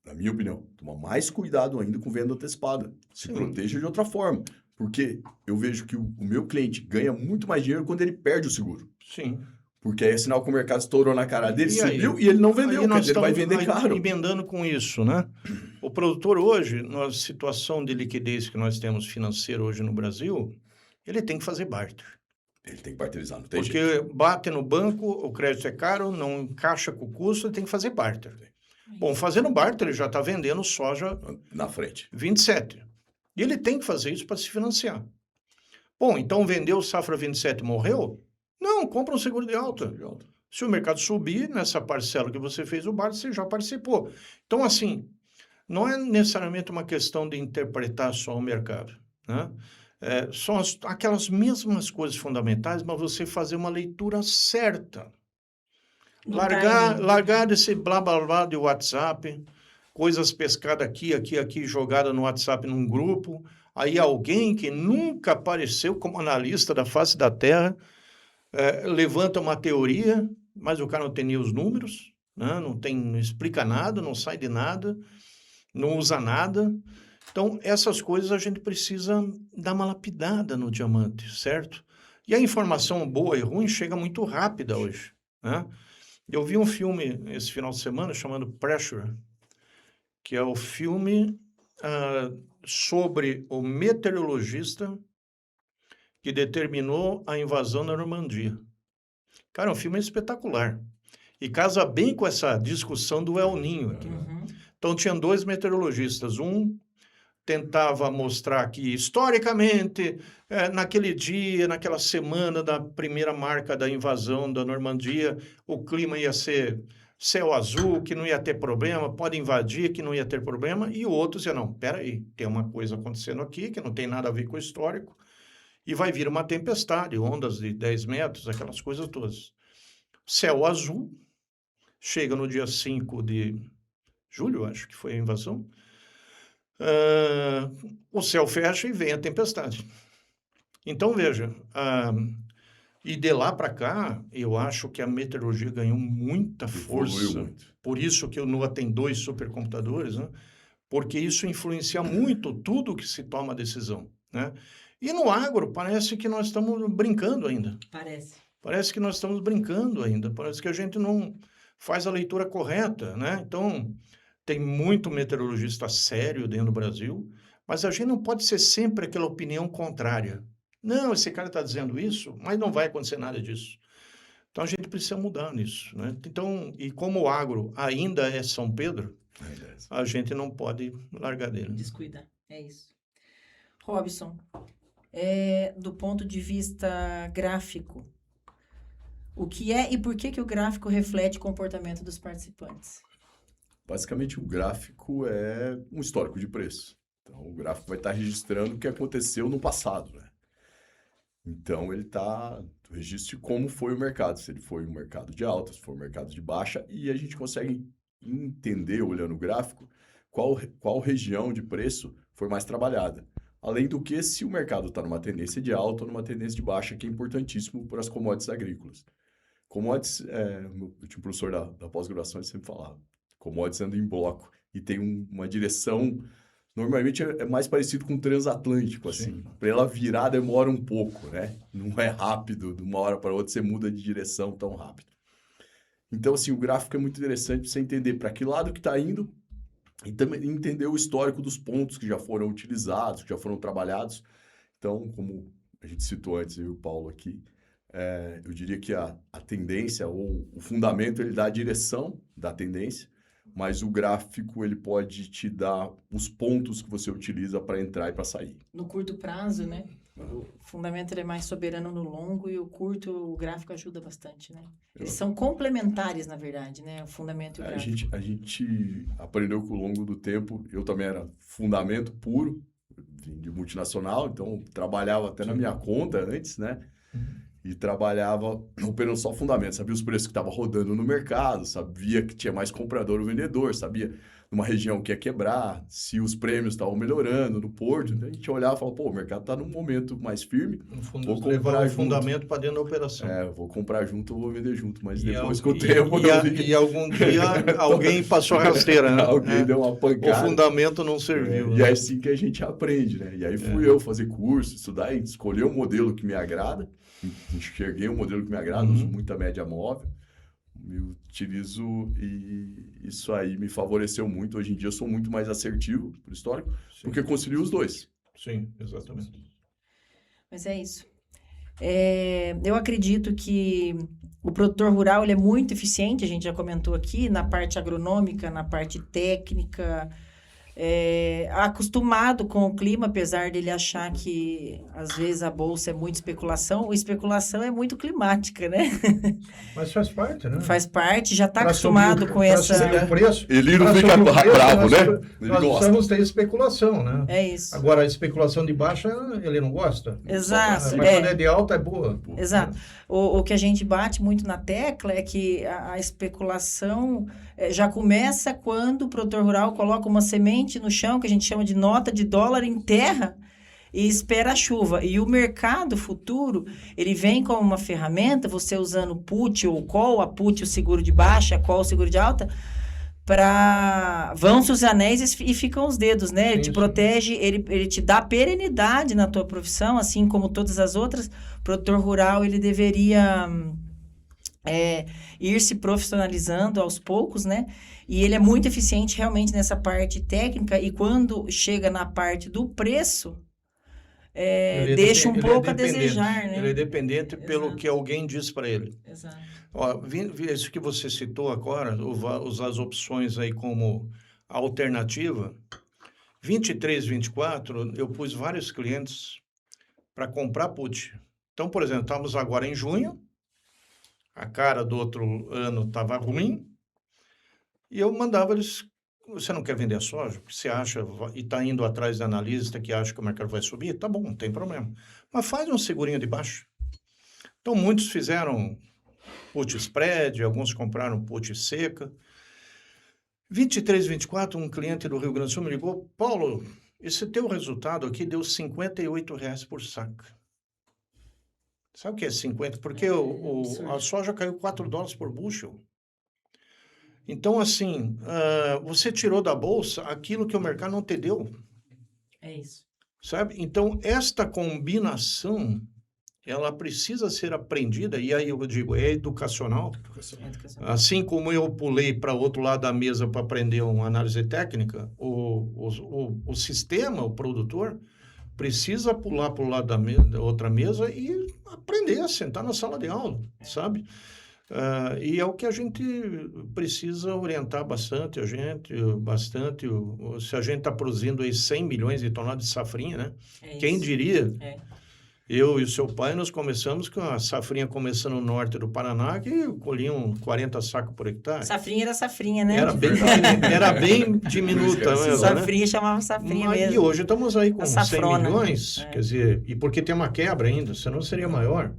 Na minha opinião, tomar mais cuidado ainda com venda antecipada. Se proteja de outra forma. Porque eu vejo que o meu cliente ganha muito mais dinheiro quando ele perde o seguro. Sim. Porque aí é sinal que o mercado estourou na cara dele, subiu aí? e ele não vendeu, Aí quer dizer, ele vai vender caro. Emendando com isso, né? O produtor hoje, na situação de liquidez que nós temos financeira hoje no Brasil, ele tem que fazer barter. Ele tem que barterizar, não tem Porque jeito. bate no banco, o crédito é caro, não encaixa com o custo, ele tem que fazer barter. Bom, fazendo barter, ele já está vendendo soja Na frente. 27. E ele tem que fazer isso para se financiar. Bom, então vendeu safra 27 e morreu? Não, compra um seguro de alta. Se o mercado subir nessa parcela que você fez o barter, você já participou. Então, assim, não é necessariamente uma questão de interpretar só o mercado, né? São aquelas mesmas coisas fundamentais, mas você fazer uma leitura certa. No timing. Largar desse blá blá blá de WhatsApp, coisas pescadas aqui, jogadas no WhatsApp num grupo. Aí alguém que nunca apareceu como analista da face da Terra levanta uma teoria, mas o cara não tem nem os números, né? Não explica nada, não sai de nada, não usa nada. Então, essas coisas a gente precisa dar uma lapidada no diamante, certo? E a informação boa e ruim chega muito rápida hoje, né? Eu vi um filme esse final de semana chamado Pressure, que é o filme sobre o meteorologista que determinou a invasão da Normandia. Cara, é um filme espetacular. E casa bem com essa discussão do El Niño aqui. Uhum. Então, tinha 2 meteorologistas. Um tentava mostrar que, historicamente, naquele dia, naquela semana da primeira marca da invasão da Normandia, o clima ia ser céu azul, que não ia ter problema, pode invadir, que não ia ter problema, e o outro dizia, não, peraí, tem uma coisa acontecendo aqui que não tem nada a ver com o histórico, e vai vir uma tempestade, ondas de 10 metros, aquelas coisas todas. Céu azul, chega no dia 5 de julho, acho que foi a invasão, o céu fecha e vem a tempestade. Então, veja, e de lá para cá, eu acho que a meteorologia ganhou muita força. Muito. Por isso que o NOAA tem 2 supercomputadores, né? Porque isso influencia muito tudo que se toma decisão, né? E no agro, parece que nós estamos brincando ainda. Parece que nós estamos brincando ainda. Parece que a gente não faz a leitura correta, né? Então, tem muito meteorologista sério dentro do Brasil, mas a gente não pode ser sempre aquela opinião contrária. Não, esse cara está dizendo isso, mas não vai acontecer nada disso. Então, a gente precisa mudar nisso, né? Então, e como o agro ainda é São Pedro, a gente não pode largar dele. Descuida, é isso. Robson, do ponto de vista gráfico, o que é e por que o gráfico reflete o comportamento dos participantes? Basicamente, o gráfico é um histórico de preço. Então, o gráfico vai estar registrando o que aconteceu no passado, né? Então, ele está no registro de como foi o mercado. Se ele foi um mercado de alta, se foi um mercado de baixa. E a gente consegue entender, olhando o gráfico, qual região de preço foi mais trabalhada. Além do que, se o mercado está numa tendência de alta ou numa tendência de baixa, que é importantíssimo para as commodities agrícolas. Commodities, eu tinha um professor da pós-graduação, ele sempre falava, commodities andam em bloco e tem uma direção, normalmente é mais parecido com o transatlântico, assim. Para ela virar demora um pouco, né? Não é rápido, de uma hora para outra você muda de direção tão rápido. Então, assim, o gráfico é muito interessante para você entender para que lado que está indo e também entender o histórico dos pontos que já foram utilizados, que já foram trabalhados. Então, como a gente citou antes, eu e o Paulo aqui, eu diria que a tendência ou o fundamento, ele dá a direção da tendência, mas o gráfico, ele pode te dar os pontos que você utiliza para entrar e para sair. No curto prazo, né? O fundamento ele é mais soberano no longo e o curto, o gráfico ajuda bastante, né? Eles são complementares, na verdade, né? O fundamento e o gráfico. A gente aprendeu que ao longo do tempo, eu também era fundamento puro, vim de multinacional, então trabalhava até na minha conta antes, né? E trabalhava operando só fundamento, sabia os preços que estavam rodando no mercado, sabia que tinha mais comprador ou vendedor, sabia numa região que ia quebrar, se os prêmios estavam melhorando no porto. Então a gente olhava e falava, pô, o mercado está num momento mais firme, vou comprar o fundamento para dentro da operação. Vou comprar junto ou vou vender junto, mas E depois que o tempo... E algum dia alguém passou a rasteira, né? Alguém deu uma pancada. O fundamento não serviu. E é assim que a gente aprende, né? E aí fui eu fazer curso, estudar e escolher um modelo que me agrada. Enxerguei um modelo que me agrada, uso muita média móvel, me utilizo e isso aí me favoreceu muito. Hoje em dia eu sou muito mais assertivo pro histórico, porque concilio os dois. Sim, exatamente. Mas é isso. Eu acredito que o produtor rural ele é muito eficiente, a gente já comentou aqui, na parte agronômica, na parte técnica, acostumado com o clima, apesar dele achar que às vezes a bolsa é muito especulação, a especulação é muito climática, né? Mas faz parte, né? Faz parte, já está Pra acostumado subir o- com pra essa... subir o preço, Ele não pra fica subir o preço, bravo, nós- né? Ele Nós gosta. precisamos ter especulação, né? É isso. Agora, a especulação de baixa, ele não gosta. Exato. Mas quando é de alta, é boa. Exato. O que a gente bate muito na tecla é que a especulação já começa quando o produtor rural coloca uma semente no chão, que a gente chama de nota de dólar em terra, e espera a chuva. E o mercado futuro, ele vem como uma ferramenta, você usando put ou call, a put o seguro de baixa, a call o seguro de alta, vão-se os anéis e ficam os dedos, né? Ele Sim, te sim. protege, ele te dá perenidade na tua profissão, assim como todas as outras. O produtor rural, ele deveria ir se profissionalizando aos poucos, né? E ele é muito eficiente realmente nessa parte técnica, e quando chega na parte do preço, Ele é deixa um ele pouco a dependente. desejar, né? Ele é dependente pelo Exato. que alguém diz para ele. Exato. Ó, isso que você citou agora, usar as opções aí como alternativa, 23, 24, eu pus vários clientes para comprar put. Então, por exemplo, estamos agora em junho, a cara do outro ano estava ruim, e eu mandava eles, você não quer vender a soja? Porque você acha, e está indo atrás da analista que acha que o mercado vai subir? Tá bom, não tem problema. Mas faz um segurinho de baixo. Então, muitos fizeram put spread, alguns compraram put seca. 23, 24, um cliente do Rio Grande do Sul me ligou, Paulo, esse teu resultado aqui deu R$58 por saca. Sabe o que é 50? Porque a soja caiu $4 por bushel. Então, assim, você tirou da bolsa aquilo que o mercado não te deu, É isso. sabe? Então, esta combinação, ela precisa ser aprendida, e aí eu digo, é educacional. Assim como eu pulei para o outro lado da mesa para aprender uma análise técnica, o sistema, o produtor, precisa pular para o lado da outra mesa e aprender a sentar na sala de aula, sabe? E é o que a gente precisa orientar bastante, se a gente está produzindo aí 100 milhões de toneladas de safrinha, né? Quem diria? Eu e o seu pai, nós começamos com a safrinha começando no norte do Paraná, que colhiam 40 sacos por hectare. Safrinha era safrinha, né? Era bem diminuta mesmo, né? Safrinha chamava safrinha mesmo. E hoje estamos aí com 100 safrona. milhões, quer dizer, e porque tem uma quebra ainda, senão seria maior.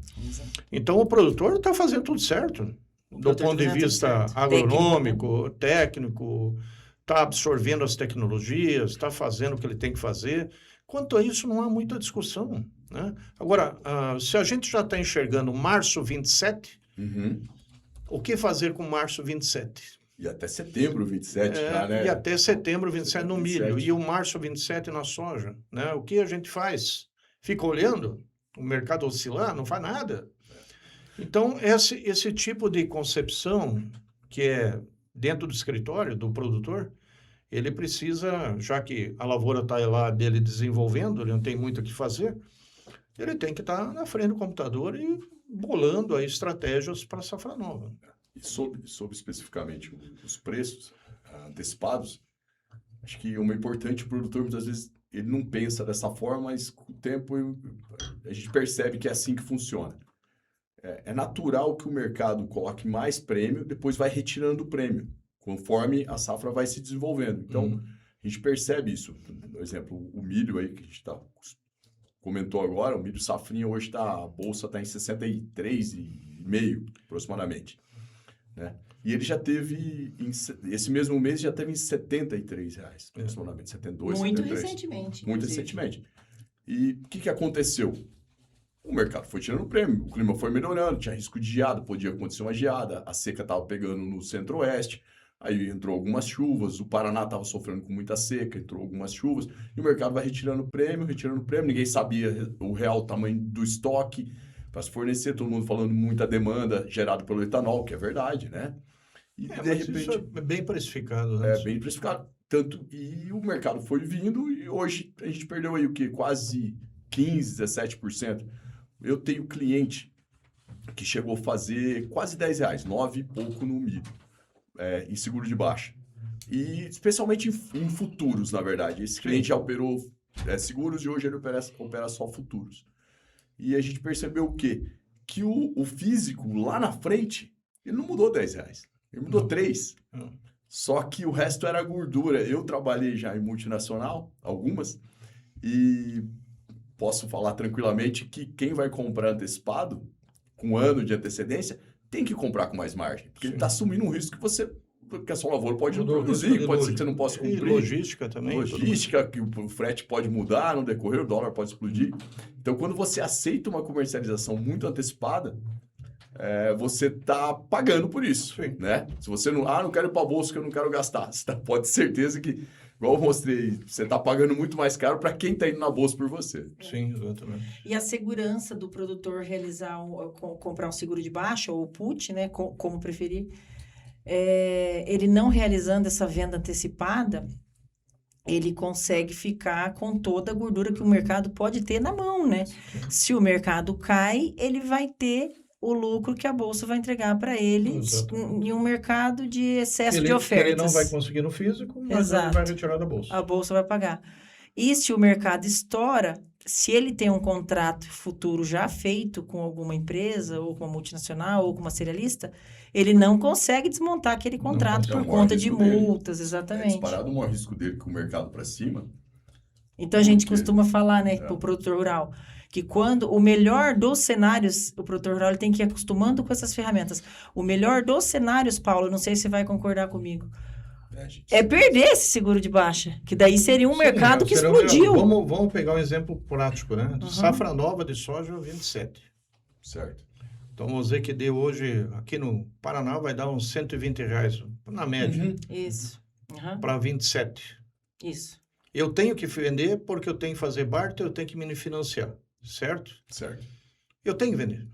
Então, o produtor está fazendo tudo certo, do ponto de vista agronômico, técnico, está absorvendo as tecnologias, está fazendo o que ele tem que fazer. Quanto a isso, não há muita discussão, né? Agora, se a gente já está enxergando março 27, o que fazer com março 27? E até setembro 27 já, né? E até setembro 27 no milho. 27. E o março 27 na soja, né? O que a gente faz? Fica olhando o mercado oscilar? Não faz nada. Então, esse tipo de concepção, que é dentro do escritório do produtor, ele precisa, já que a lavoura está lá dele desenvolvendo, ele não tem muito o que fazer, ele tem que estar na frente do computador e bolando aí estratégias para a safra nova. E sobre especificamente os preços antecipados, acho que o importante, o produtor muitas vezes ele não pensa dessa forma, mas com o tempo a gente percebe que é assim que funciona. É natural que o mercado coloque mais prêmio, depois vai retirando o prêmio, conforme a safra vai se desenvolvendo. Então, a gente percebe isso. Por exemplo, o milho aí que a gente comentou agora, o milho safrinha hoje a bolsa está em 63,5 aproximadamente, né? E ele já teve, esse mesmo mês, já teve em R$73, aproximadamente, 72, Muito 73. recentemente. Muito recentemente. E o que aconteceu? O mercado foi tirando o prêmio, o clima foi melhorando, tinha risco de geada, podia acontecer uma geada, a seca estava pegando no centro-oeste, aí entrou algumas chuvas, o Paraná estava sofrendo com muita seca, entrou algumas chuvas, e o mercado vai retirando o prêmio, ninguém sabia o real tamanho do estoque para se fornecer, todo mundo falando muita demanda gerada pelo etanol, que é verdade, né? E de repente... Isso é bem precificado, né? É bem precificado. E o mercado foi vindo e hoje a gente perdeu aí o quê? Quase 15%, 17%. Eu tenho cliente que chegou a fazer quase R$10, 9 e pouco no milho, em seguro de baixa. E especialmente em futuros, na verdade. Esse cliente já operou seguros e hoje ele opera só futuros. E a gente percebeu o quê? Que o físico, lá na frente, ele não mudou R$10. Ele mudou 3. Só que o resto era gordura. Eu trabalhei já em multinacional, algumas, e posso falar tranquilamente que quem vai comprar antecipado, com um ano de antecedência, tem que comprar com mais margem. Porque ele está assumindo um risco que a sua lavoura pode não produzir, pode ser que você não possa cumprir. E logística também. Logística, que o frete pode mudar no decorrer, o dólar pode explodir. Então, quando você aceita uma comercialização muito antecipada, você está pagando por isso, né? Se você não quero ir para a bolsa que eu não quero gastar, você pode ter certeza que, igual eu mostrei, você está pagando muito mais caro para quem está indo na bolsa por você. Sim, exatamente. E a segurança do produtor comprar um seguro de baixa ou put, né, como preferir, ele não realizando essa venda antecipada, ele consegue ficar com toda a gordura que o mercado pode ter na mão, né? Se o mercado cai, ele vai ter o lucro que a bolsa vai entregar para ele em um mercado de excesso de ofertas. Ele não vai conseguir no físico, mas ele vai retirar da bolsa. A bolsa vai pagar. E se o mercado estoura, se ele tem um contrato futuro já feito com alguma empresa, ou com uma multinacional, ou com uma serialista, ele não consegue desmontar aquele contrato por conta de multas, exatamente. Disparado o maior risco dele com o mercado para cima. Então, a gente costuma falar, né, para o produtor rural, que quando o melhor dos cenários, o produtor rural ele tem que ir acostumando com essas ferramentas. O melhor dos cenários, Paulo, não sei se você vai concordar comigo, perder esse seguro de baixa, que daí seria um mercado que explodiu. Vamos pegar um exemplo prático, né? Safra nova de soja 27. Certo. Então, vamos dizer que deu hoje, aqui no Paraná, vai dar uns R$120, na média. Isso. Para 27. Isso. Eu tenho que vender porque eu tenho que fazer barter, eu tenho que me financiar, certo? Certo. Eu tenho que vender.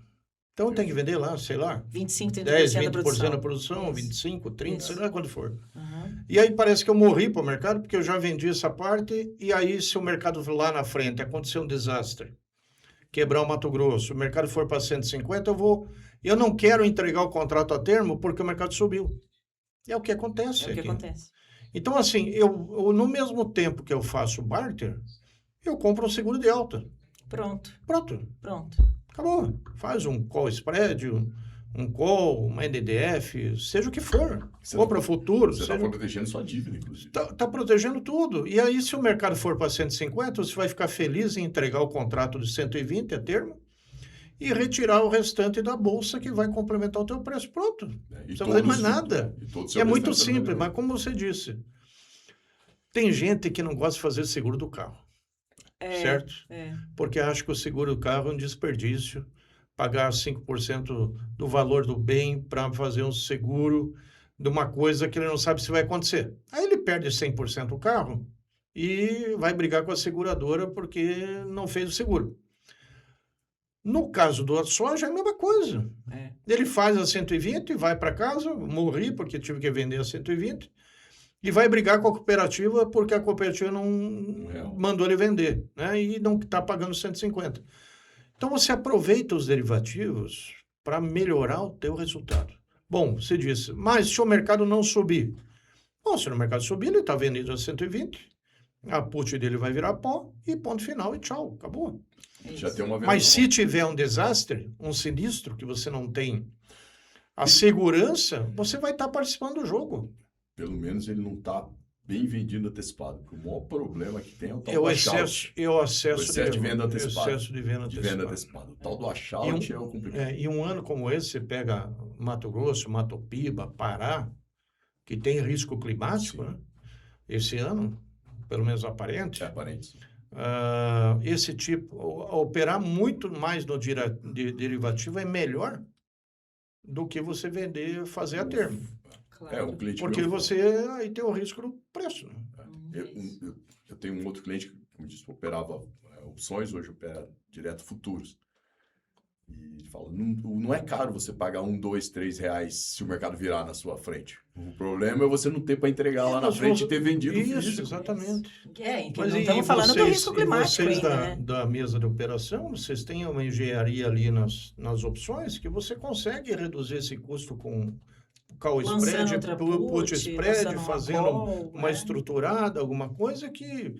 Então, eu tenho que vender lá, sei lá, 25, 30% 10, da 20% produção. da produção, Isso. 25, 30, sei lá quando for. Uhum. E aí parece que eu morri para o mercado, porque eu já vendi essa parte, e aí se o mercado lá na frente acontecer um desastre, quebrar o Mato Grosso, o mercado for para 150, eu não quero entregar o contrato a termo porque o mercado subiu. É o que acontece É o que aqui. acontece. Então, assim, eu no mesmo tempo que eu faço barter, eu compro um seguro de alta. Pronto. Acabou. Faz um call spread, um call, uma NDF, seja o que for. Compra futuro. Você está protegendo sua dívida, inclusive. Está protegendo tudo. E aí, se o mercado for para 150, você vai ficar feliz em entregar o contrato de 120 a termo e retirar o restante da bolsa que vai complementar o teu preço. Pronto. Não precisa fazer mais nada. É muito simples, mas como você disse, tem gente que não gosta de fazer seguro do carro. Certo? Porque acha que o seguro do carro é um desperdício. Pagar 5% do valor do bem para fazer um seguro de uma coisa que ele não sabe se vai acontecer. Aí ele perde 100% do carro e vai brigar com a seguradora porque não fez o seguro. No caso do soja é a mesma coisa. Ele faz a 120, vai para casa, morri porque tive que vender a 120, e vai brigar com a cooperativa porque a cooperativa não mandou ele vender, né? E não está pagando 150. Então, você aproveita os derivativos para melhorar o teu resultado. Bom, você disse, mas se o mercado não subir? Bom, se o mercado subir, ele está vendido a 120, a put dele vai virar pó, e ponto final, e tchau, acabou. Já tem uma Mas se tiver um desastre, um sinistro, que você não tem a segurança, você vai estar participando do jogo. Pelo menos ele não está bem vendido antecipado. Porque o maior problema que tem é o tal do washout. O excesso de venda antecipada. Excesso de venda antecipada. O tal do washout é o complicado. E um ano como esse, você pega Mato Grosso, Mato Piba, Pará, que tem risco climático, né? Esse ano, pelo menos aparente. Aparente. Esse tipo, operar muito mais no derivativo é melhor do que você fazer a termo. Claro. O cliente porque você aí tem o risco do preço. Né? Eu tenho um outro cliente que, como disse, operava opções, hoje opera direto futuros. E fala, não é caro você pagar R$1, R$2, R$3 se o mercado virar na sua frente. O problema é você não ter para entregar lá na frente e ter vendido isso, físico. Exatamente. Mas não estamos falando do risco climático vocês ainda, né? da mesa de operação, vocês têm uma engenharia ali nas opções que você consegue reduzir esse custo call Lançando spread, outra put spread, lançando fazendo call, uma né? estruturada, alguma coisa que,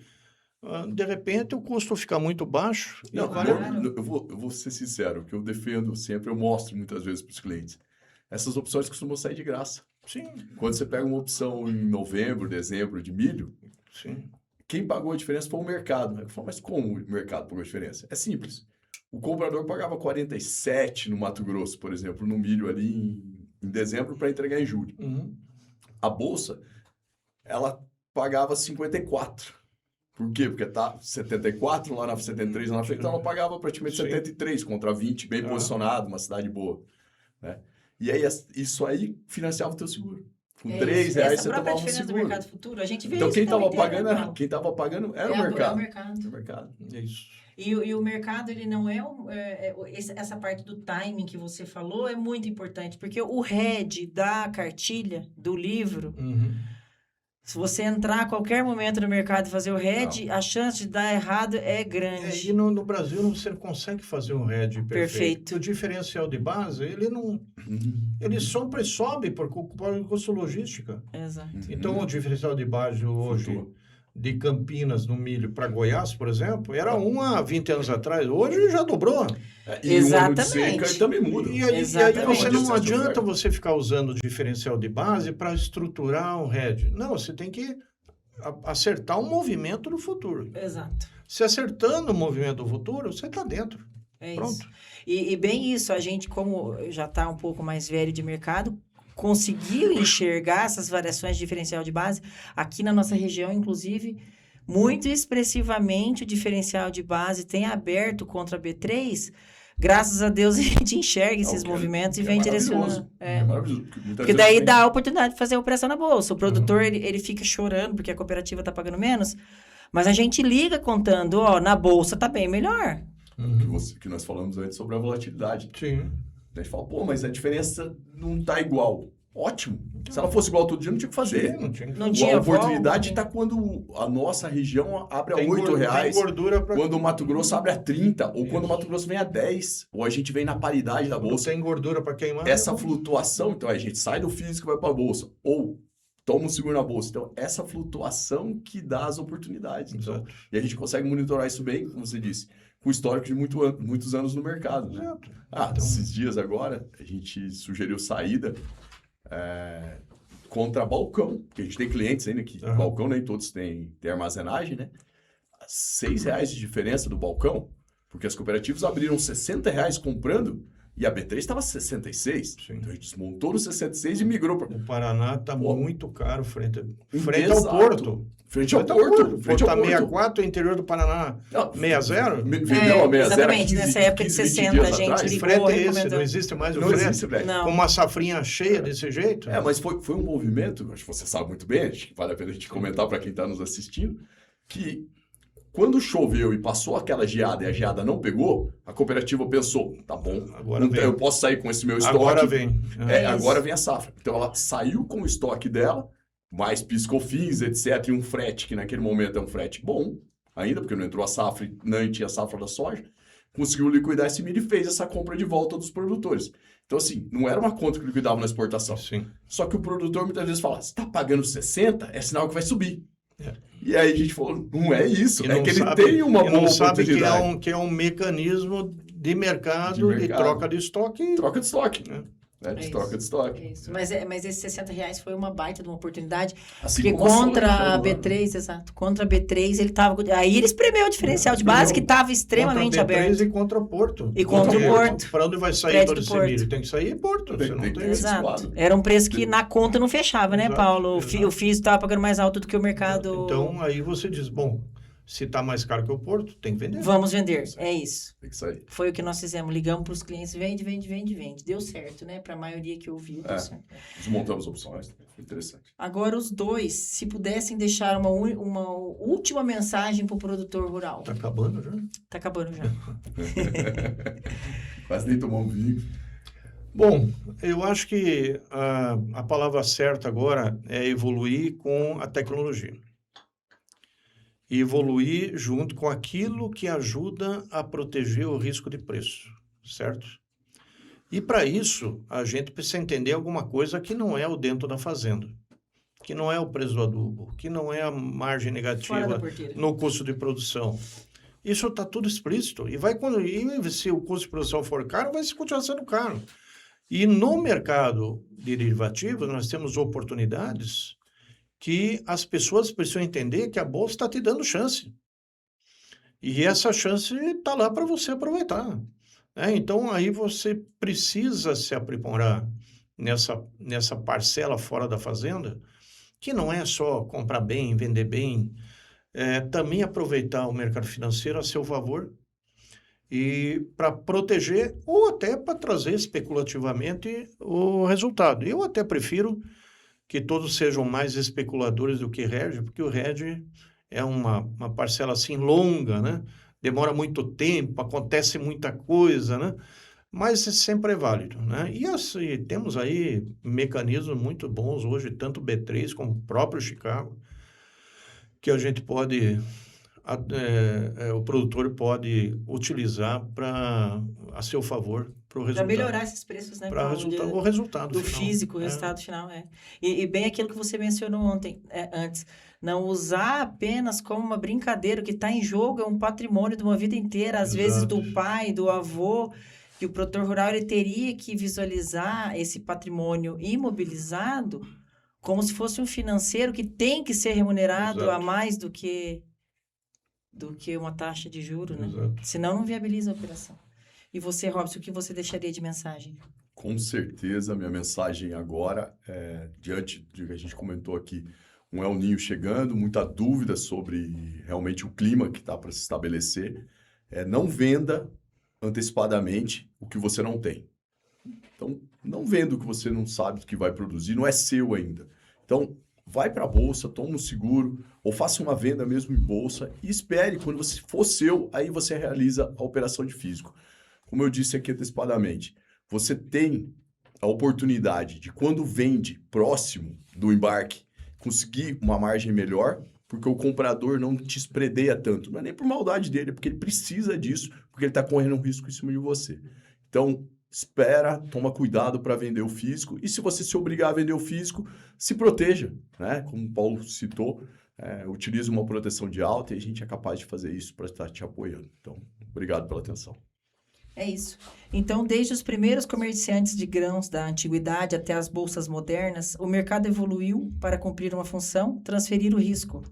de repente, o custo fica muito baixo. E Não, vale a claro. pena. eu vou ser sincero, o que eu defendo sempre, eu mostro muitas vezes para os clientes. Essas opções costumam sair de graça. Sim, Quando você pega uma opção em novembro, dezembro de milho, sim. quem pagou a diferença foi o mercado. Eu falo, mas como o mercado pagou a diferença? É simples. O comprador pagava 47 no Mato Grosso, por exemplo, no milho ali em dezembro para entregar em julho. Uhum. A bolsa, ela pagava 54. Por quê? Porque tá 74 lá na 73 lá na frente, então ela pagava praticamente Sim. 73 contra 20, bem posicionado, uma cidade boa, né? E aí isso aí financiava o teu seguro. Com R$3 Essa você própria tomava um diferença do seguro. mercado futuro, a gente vê Então isso quem o tempo estava inteiro, pagando né, era, Paulo? quem tava pagando era o É o mercado. mercado. Era o mercado. É isso. E o mercado, ele não essa parte do timing que você falou é muito importante, porque o head da cartilha, do livro, Uhum. se você entrar a qualquer momento no mercado e fazer o head, a chance de dar errado é grande. E no Brasil você não consegue fazer um hedge perfeito. Perfeito. O diferencial de base, ele não... Uhum. Ele sempre sobe por custo logística. Exato. Então, o diferencial de base hoje Flutua. de Campinas no milho para Goiás, por exemplo, era há 20 anos atrás. Hoje já dobrou. E um ano de Exatamente. seca também muda. E aí Exatamente. você não Excesso de adianta oferta. você ficar usando o diferencial de base para estruturar um hedge. Não, você tem que acertar o movimento do futuro. Exato. Se acertando o movimento do futuro, você está dentro. É Pronto. isso. E bem isso, a gente, como já está um pouco mais velho de mercado, conseguiu enxergar essas variações de diferencial de base. Aqui na nossa região, inclusive, muito expressivamente o diferencial de base tem aberto contra a B3. Graças a Deus a gente enxerga esses movimentos e vem direcionando. É maravilhoso. Porque daí dá a oportunidade de fazer a operação na bolsa. O produtor, ele fica chorando porque a cooperativa está pagando menos, mas a gente liga contando, ó, na bolsa tá bem melhor. Que nós falamos antes sobre a volatilidade. Sim. A gente fala, pô, mas a diferença não tá igual. Ótimo. Se ela fosse igual todo dia, não tinha o que fazer. Não tinha. Não tinha A oportunidade volta, está quando a nossa região abre a Tem R$8, tem gordura para... quando o Mato Grosso abre a 30, ou quando o Mato Grosso vem a 10, ou a gente vem na paridade da bolsa. Tem gordura para queimar. Essa flutuação, então a gente sai do físico e vai para a bolsa, ou toma um seguro na bolsa. Então, essa flutuação que dá as oportunidades. Então, Exato. e a gente consegue monitorar isso bem, como você disse, com histórico de muitos anos no mercado. Né? Exato. Esses dias agora, a gente sugeriu saída contra balcão, porque a gente tem clientes ainda que balcão nem todos têm armazenagem, né? R$6 de diferença do balcão, porque as cooperativas abriram R$60 comprando e a B3 estava 66. Sim. Então a gente desmontou no 66 e migrou para O Paraná está muito caro frente ao Exato. Porto. Frente ao Frente Porto. O Porto Frente ao está Porto. 64, o interior do Paraná Não, 60. Vendeu a 60 exatamente, nessa época de 15, 20 60 dias a gente atrás. Que ligou, frete é esse? recomendou. Não existe mais o Não frete? existe, velho. Não. Com uma safrinha cheia desse jeito? Mas foi um movimento, acho que você sabe muito bem, acho que vale a pena a gente comentar para quem está nos assistindo, que quando choveu e passou aquela geada e a geada não pegou, a cooperativa pensou, tá bom, Agora então vem. eu posso sair com esse meu estoque. Agora vem. Agora vem a safra. Então ela saiu com o estoque dela, mais piscofins, etc, e um frete, que naquele momento é um frete bom, ainda, porque não entrou a safra e não tinha a safra da soja, conseguiu liquidar esse milho e fez essa compra de volta dos produtores. Então, assim, não era uma conta que liquidava na exportação. Sim. Só que o produtor muitas vezes fala, você está pagando 60, é sinal que vai subir. E aí a gente falou, não é isso, E é não que ele sabe- tem uma e boa não sabe oportunidade. que é um mecanismo de mercado, De de mercado. troca de estoque. Troca de estoque, né? É De isso. troca de estoque. É isso. Mas esses R$60 foi uma baita de uma oportunidade. Assim Porque como a contra soja, a né? B3, exato. Contra a B3, ele tava. Aí ele espremeu o diferencial de base que estava extremamente contra a B3 aberto. E contra o Porto. E contra o Porto. Para onde vai sair Crédito todo esse Porto. milho? Tem que sair Porto. Você não Tem tem... que- Exato. situado. Era um preço que na conta não fechava, né, Exato, Paulo? O exato. FIIs estava pagando mais alto do que o mercado. Então, aí você diz, bom, se está mais caro que o Porto, tem que vender. Vamos vender. É isso. Tem que sair. Foi o que nós fizemos. Ligamos para os clientes, vende. Deu certo, né? Para a maioria que ouviu, deu certo. Desmontamos opções, foi interessante. Agora, os dois, se pudessem deixar uma última mensagem para o produtor rural. Está acabando já. Tá acabando já. Quase nem tomamos vinho. Bom, eu acho que a palavra certa agora é evoluir com a tecnologia. E evoluir junto com aquilo que ajuda a proteger o risco de preço, certo? E para isso, a gente precisa entender alguma coisa que não é o dentro da fazenda, que não é o preço do adubo, que não é a margem Fora da negativa porteira. no custo de produção. Isso está tudo explícito. E se o custo de produção for caro, vai continuar sendo caro. E no mercado de derivativos, nós temos oportunidades que as pessoas precisam entender que a bolsa está te dando chance. E essa chance está lá para você aproveitar. Então, aí você precisa se aprimorar nessa parcela fora da fazenda, que não é só comprar bem, vender bem, também aproveitar o mercado financeiro a seu favor e para proteger ou até para trazer especulativamente o resultado. Eu até prefiro que todos sejam mais especuladores do que hedge, porque o hedge é uma parcela assim longa, né? Demora muito tempo, acontece muita coisa, né? Mas sempre é válido, né? E assim, temos aí mecanismos muito bons hoje, tanto o B3 como o próprio Chicago, que a gente pode, o produtor pode utilizar a seu favor para o Para resultado. melhorar esses preços, né? Para o resultado do final. físico, o resultado final, E bem aquilo que você mencionou antes, não usar apenas como uma brincadeira, o que está em jogo é um patrimônio de uma vida inteira, às vezes do pai, do avô, que o produtor rural ele teria que visualizar esse patrimônio imobilizado como se fosse um financeiro que tem que ser remunerado Exato. a mais do que uma taxa de juros, né? Exato. Senão não viabiliza a operação. E você, Robson, o que você deixaria de mensagem? Com certeza, minha mensagem agora, diante do que a gente comentou aqui, um El Niño chegando, muita dúvida sobre realmente o clima que está para se estabelecer, não venda antecipadamente o que você não tem. Então, não venda o que você não sabe que vai produzir, não é seu ainda. Então, vai para a bolsa, toma um seguro, ou faça uma venda mesmo em bolsa e espere, quando você for seu, aí você realiza a operação de físico. Como eu disse aqui antecipadamente, você tem a oportunidade de, quando vende próximo do embarque, conseguir uma margem melhor, porque o comprador não te espredeia tanto. Não é nem por maldade dele, é porque ele precisa disso, porque ele está correndo um risco em cima de você. Então, espera, toma cuidado para vender o físico. E se você se obrigar a vender o físico, se proteja, né? Como o Paulo citou, utilize uma proteção de alta e a gente é capaz de fazer isso para estar te apoiando. Então, obrigado pela atenção. É isso. Então, desde os primeiros comerciantes de grãos da antiguidade até as bolsas modernas, o mercado evoluiu para cumprir uma função, transferir o risco.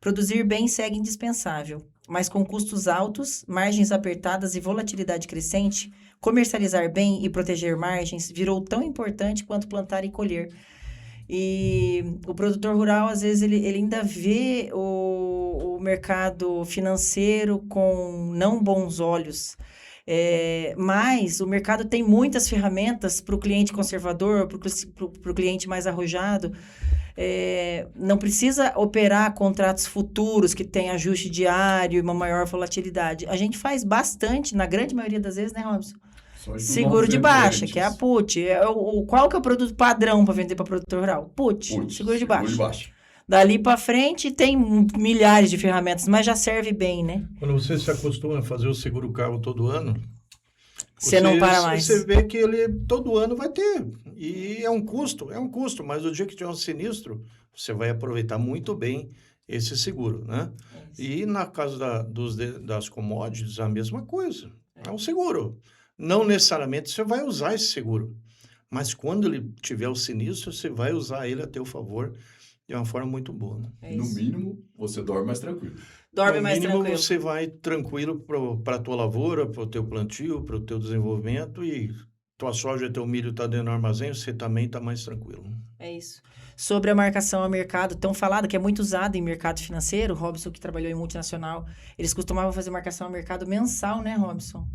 Produzir bem segue indispensável, mas com custos altos, margens apertadas e volatilidade crescente, comercializar bem e proteger margens virou tão importante quanto plantar e colher. E o produtor rural, às vezes, ele ainda vê o mercado financeiro com não bons olhos. Mas o mercado tem muitas ferramentas para o cliente conservador, para o cliente mais arrojado. Não precisa operar contratos futuros que tem ajuste diário e uma maior volatilidade. A gente faz bastante, na grande maioria das vezes, né, Robson? Seguro de baixa, que é a put. Qual que é o produto padrão para vender para produtor rural? Put, seguro de baixa. Dali para frente tem milhares de ferramentas, mas já serve bem, né? Quando você se acostuma a fazer o seguro carro todo ano, você não para mais. Você vê que ele todo ano vai ter. E é um custo, mas o dia que tiver um sinistro, você vai aproveitar muito bem esse seguro, né? E na casa das commodities, a mesma coisa. É um seguro. Não necessariamente você vai usar esse seguro, mas quando ele tiver o sinistro, você vai usar ele a teu favor de uma forma muito boa. Né? No mínimo, você dorme mais tranquilo. Dorme mais tranquilo. No mínimo, você vai tranquilo para a tua lavoura, para o teu plantio, para o teu desenvolvimento, e tua soja, teu milho está dentro do armazém, você também está mais tranquilo. É isso. Sobre a marcação ao mercado, tão falada, que é muito usada em mercado financeiro, Robson, que trabalhou em multinacional, eles costumavam fazer marcação ao mercado mensal, né, Robson?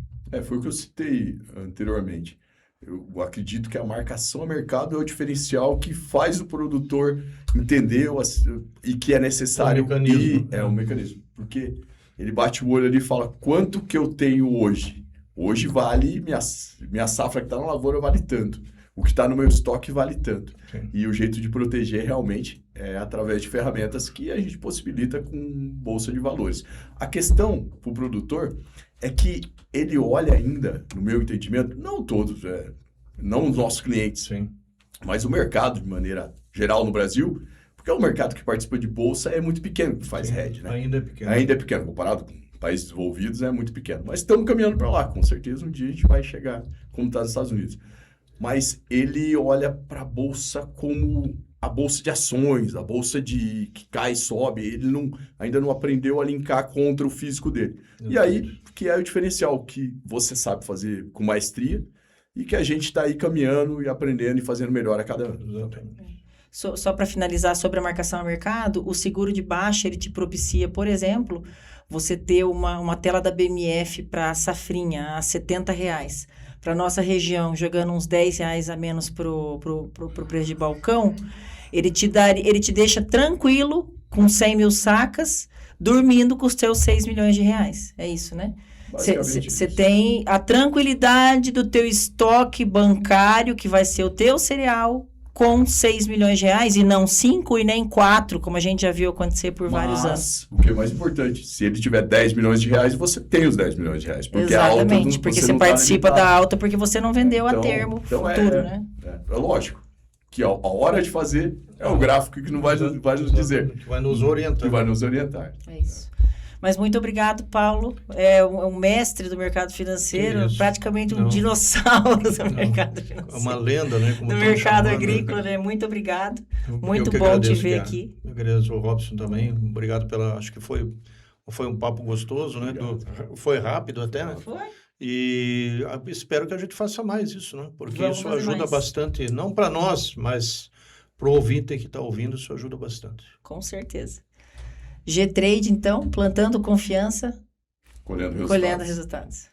Foi o que eu citei anteriormente. Eu acredito que a marcação a mercado é o diferencial que faz o produtor entender e que é necessário. O um mecanismo. Porque ele bate o olho ali e fala, quanto que eu tenho hoje? Hoje vale, minha safra que está na lavoura vale tanto. O que está no meu estoque vale tanto. Sim. E o jeito de proteger realmente é através de ferramentas que a gente possibilita com bolsa de valores. A questão para o produtor é que ele olha ainda, no meu entendimento, não todos, não os nossos clientes, Sim. mas o mercado de maneira geral no Brasil, porque o mercado que participa de bolsa é muito pequeno, que faz Sim. hedge, né? Ainda é pequeno. Ainda é pequeno, comparado com países desenvolvidos, é muito pequeno. Mas estamos caminhando para lá, com certeza um dia a gente vai chegar como está nos Estados Unidos. Mas ele olha para a bolsa como a bolsa de ações, a bolsa de que cai e sobe. Ele ainda não aprendeu a linkar contra o físico dele. E aí, que é o diferencial que você sabe fazer com maestria e que a gente está aí caminhando e aprendendo e fazendo melhor a cada ano. Exatamente. Só para finalizar sobre a marcação a mercado, o seguro de baixa, ele te propicia, por exemplo, você ter uma tela da BMF para safrinha a R$70. Para nossa região, jogando uns R$10 a menos pro preço de balcão, ele te deixa tranquilo, com 100 mil sacas, dormindo com os teus R$6 milhões. É isso, né? Você tem a tranquilidade do teu estoque bancário, que vai ser o teu cereal, com R$6 milhões, e não 5 e nem 4, como a gente já viu acontecer por vários anos. O que é mais importante, se ele tiver R$10 milhões, você tem os R$10 milhões. Porque exatamente, a alta porque você participa da alta porque você não vendeu então, a termo então futuro, né? É lógico que a hora de fazer é o gráfico que não vai nos dizer. Que vai nos orientar. Que vai nos orientar. É isso. Mas muito obrigado, Paulo. É um mestre do mercado financeiro, praticamente um dinossauro do mercado financeiro. É uma lenda, né? Como do mercado agrícola, né? Muito obrigado. Muito bom te ver aqui. Eu agradeço o Robson também. Obrigado acho que foi um papo gostoso, né? Foi rápido até, né? Foi. E espero que a gente faça mais isso, né? Porque Vamos isso fazer ajuda mais. bastante, não para nós, mas para o ouvinte que está ouvindo, isso ajuda bastante. Com certeza. G-Trade, então, plantando confiança, Colhendo colhendo resultados.